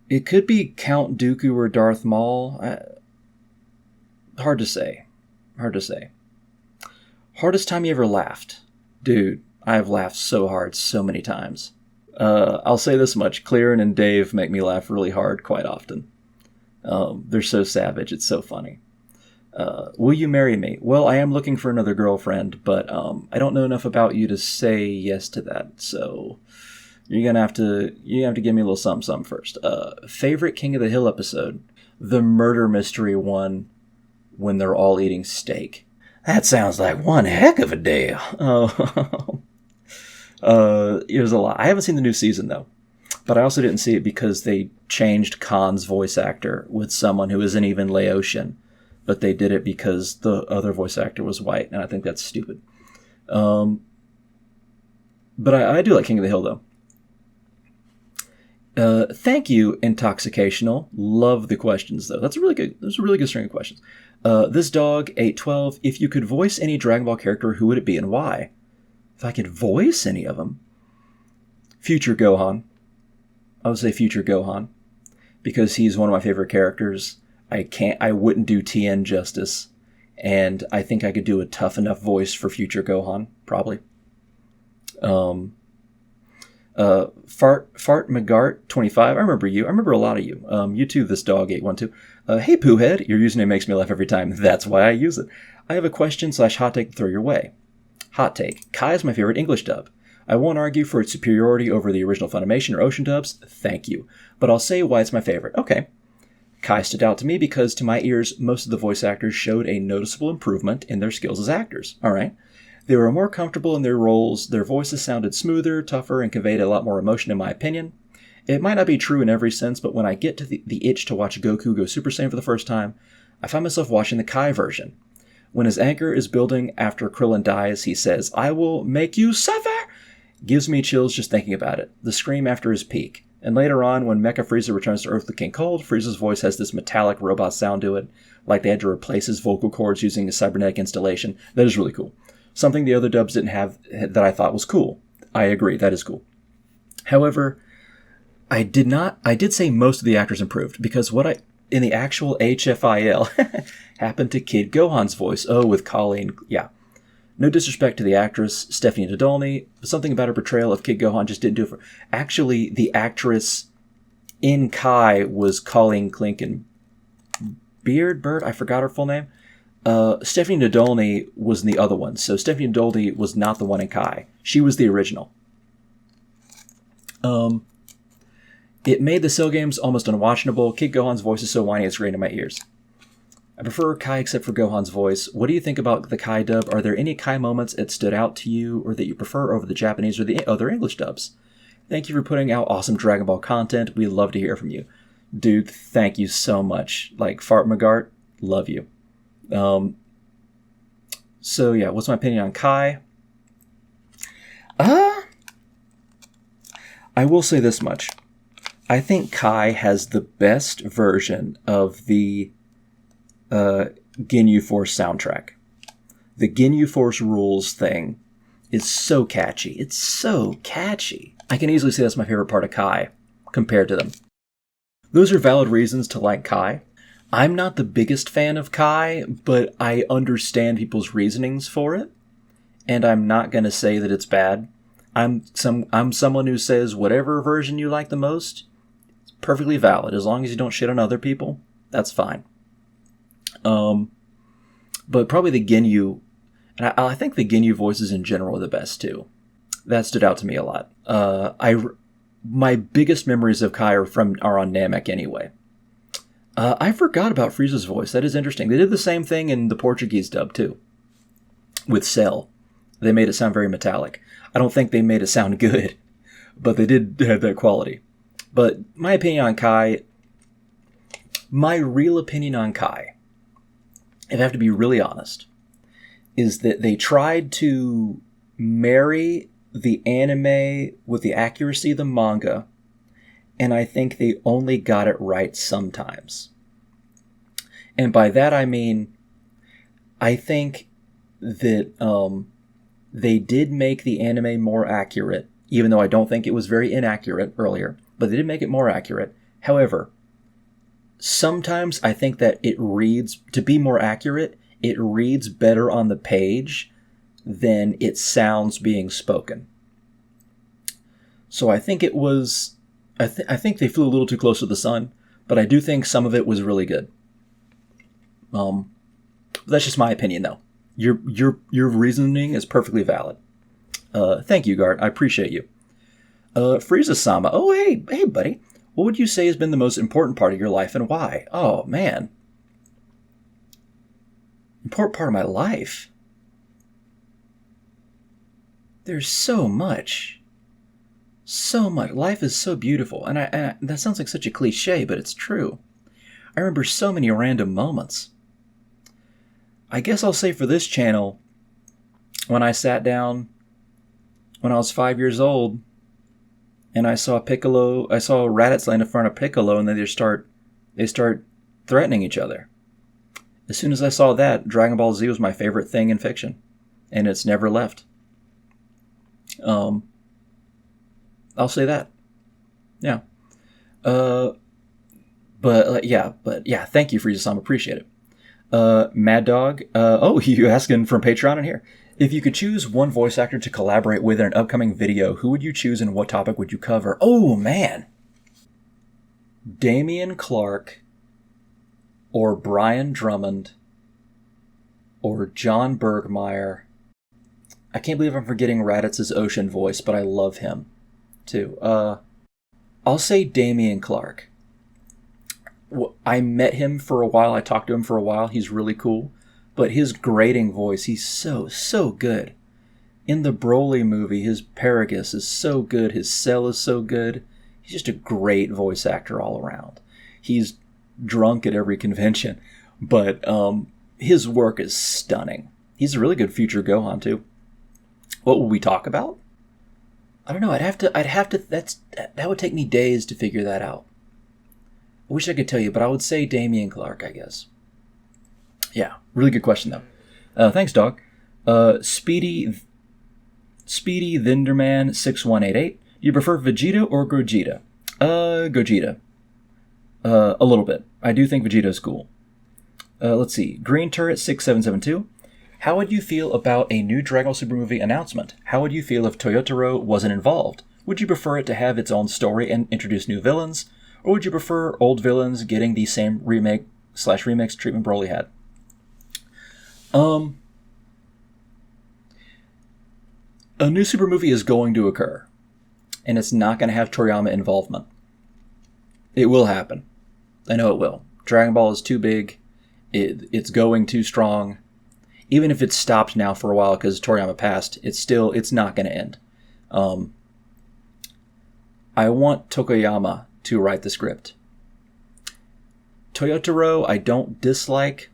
It could be Count Dooku or Darth Maul. Hard to say. Hardest time you ever laughed? Dude, I have laughed so hard so many times. I'll say this much. Clearin and Dave make me laugh really hard quite often. They're so savage. It's so funny. Will you marry me? Well, I am looking for another girlfriend, but I don't know enough about you to say yes to that. So you're gonna have to give me a little something first. Favorite King of the Hill episode? The murder mystery one when they're all eating steak. That sounds like one heck of a day. There's a lot. I haven't seen the new season though, but I also didn't see it because they changed Khan's voice actor with someone who isn't even Laotian. But they did it because the other voice actor was white, and I think that's stupid. But I do like King of the Hill, though. Thank you, Intoxicational. Love the questions, though. Those are a really good string of questions. This dog, 812. If you could voice any Dragon Ball character, who would it be and why? If I could voice any of them? Future Gohan. I would say Future Gohan. Because he's one of my favorite characters. I wouldn't do Tien justice, and I think I could do a tough enough voice for Future Gohan, probably. Fart McGart 25. I remember you. I remember a lot of you. You too, this dog 812. Hey Poohhead, your username makes me laugh every time. That's why I use it. I have a question / hot take to throw your way. Hot take. Kai is my favorite English dub. I won't argue for its superiority over the original Funimation or Ocean dubs. Thank you. But I'll say why it's my favorite. Okay. Kai stood out to me because, to my ears, most of the voice actors showed a noticeable improvement in their skills as actors. All right. They were more comfortable in their roles, their voices sounded smoother, tougher, and conveyed a lot more emotion in my opinion. It might not be true in every sense, but when I get to the itch to watch Goku go Super Saiyan for the first time, I find myself watching the Kai version. When his anger is building after Krillin dies, he says, "I will make you suffer!" Gives me chills just thinking about it. The scream after his peak. And later on, when Mecha Frieza returns to Earth with King Cold, Frieza's voice has this metallic robot sound to it, like they had to replace his vocal cords using a cybernetic installation. That is really cool. Something the other dubs didn't have that I thought was cool. I agree, that is cool. However, I did say most of the actors improved, because in the actual HFIL happened to Kid Gohan's voice. Oh, with Colleen, yeah. No disrespect to the actress, Stephanie Nadolny, but something about her portrayal of Kid Gohan just didn't do it for... Actually, the actress in Kai was Colleen Clinken. Bird? I forgot her full name. Stephanie Nadolny was in the other one, so Stephanie Nadolny was not the one in Kai. She was the original. It made the Cell games almost unwatchable. Kid Gohan's voice is so whiny it's grating in my ears. I prefer Kai except for Gohan's voice. What do you think about the Kai dub? Are there any Kai moments that stood out to you or that you prefer over the Japanese or the other English dubs? Thank you for putting out awesome Dragon Ball content. We'd love to hear from you. Dude, thank you so much. Like, Fart Magart, love you. So yeah, what's my opinion on Kai? I will say this much. I think Kai has the best version of the Ginyu Force soundtrack. The Ginyu Force Rules thing is so catchy. It's so catchy. I can easily say that's my favorite part of Kai compared to them. Those are valid reasons to like Kai. I'm not the biggest fan of Kai, but I understand people's reasonings for it, and I'm not going to say that it's bad. I'm someone who says whatever version you like the most, it's perfectly valid. As long as you don't shit on other people, that's fine. But probably the Ginyu, and I think the Ginyu voices in general are the best too. That stood out to me a lot. My biggest memories of Kai are on Namek anyway. I forgot about Frieza's voice. That is interesting. They did the same thing in the Portuguese dub too, with Cell. They made it sound very metallic. I don't think they made it sound good, but they did have that quality. But my opinion on Kai, my real opinion on Kai, if I have to be really honest, is that they tried to marry the anime with the accuracy of the manga, and I think they only got it right sometimes. And by that I mean, I think that they did make the anime more accurate, even though I don't think it was very inaccurate earlier, but they did make it more accurate. However, sometimes I think that it reads, to be more accurate, it reads better on the page than it sounds being spoken. So I think it was, I think they flew a little too close to the sun, but I do think some of it was really good. That's just my opinion though. Your reasoning is perfectly valid. Thank you, Gart. I appreciate you. Frieza-sama. Oh, hey, buddy. What would you say has been the most important part of your life and why? Oh, man. Important part of my life? There's so much. So much. Life is so beautiful. And that sounds like such a cliche, but it's true. I remember so many random moments. I guess I'll say for this channel, when I sat down when I was 5 years old, and I saw Raditz land in front of Piccolo, and then they start threatening each other. As soon as I saw that, Dragon Ball Z was my favorite thing in fiction, and it's never left. I'll say that. Yeah. But yeah, thank you, Frieza-sama. Appreciate it. Mad Dog. You asking from Patreon in here. If you could choose one voice actor to collaborate with in an upcoming video, who would you choose and what topic would you cover? Oh, man. Damian Clark or Brian Drummond or John Bergmeyer. I can't believe I'm forgetting Raditz's Ocean voice, but I love him, too. I'll say Damian Clark. I met him for a while. I talked to him for a while. He's really cool. But his grating voice, he's so good. In the Broly movie, his Paragus is so good. His Cell is so good. He's just a great voice actor all around. He's drunk at every convention, but his work is stunning. He's a really good future Gohan too. What will we talk about? I don't know. I'd have to. That would take me days to figure that out. I wish I could tell you, but I would say Damian Clark, I guess. Yeah, really good question though. Thanks, dog. Speedy Vinderman 6188. Do you prefer Vegeta or Gogeta? Gogeta. A little bit. I do think Vegeta's cool. Let's see. Green Turret 6772. How would you feel about a new Dragon Ball Super movie announcement? How would you feel if Toyotaro wasn't involved? Would you prefer it to have its own story and introduce new villains? Or would you prefer old villains getting the same remake/remix treatment Broly had? A new Super movie is going to occur. And it's not going to have Toriyama involvement. It will happen. I know it will. Dragon Ball is too big. It's going too strong. Even if it's stopped now for a while because Toriyama passed, it's not going to end. I want Tokoyama to write the script. Toyotaro, I don't dislike.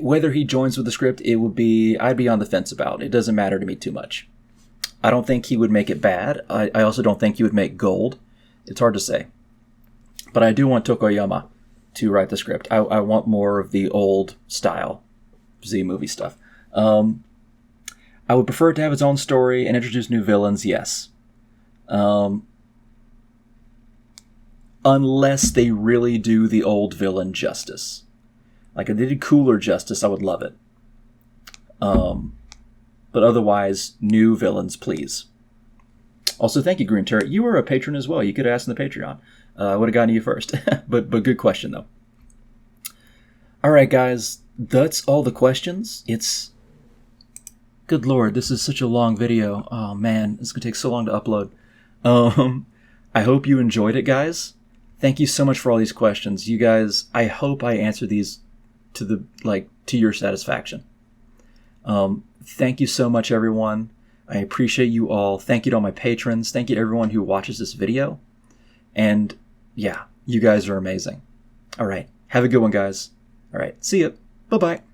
Whether he joins with the script, I'd be on the fence about. It doesn't matter to me too much. I don't think he would make it bad. I also don't think he would make gold. It's hard to say. But I do want Tokoyama to write the script. I want more of the old style Z movie stuff. I would prefer it to have its own story and introduce new villains, yes. Unless they really do the old villain justice. Like, if they did cooler justice, I would love it. But otherwise, new villains, please. Also, thank you, Green Turret. You were a patron as well. You could have asked in the Patreon. I would have gotten you first. but good question, though. All right, guys. That's all the questions. Good lord, this is such a long video. Oh, man. It's going to take so long to upload. I hope you enjoyed it, guys. Thank you so much for all these questions. You guys, I hope I answered these to your satisfaction. Thank you so much, everyone. I appreciate you all. Thank you to all my patrons. Thank you to everyone who watches this video. And yeah, you guys are amazing. All right. Have a good one, guys. All right. See ya. Bye-bye.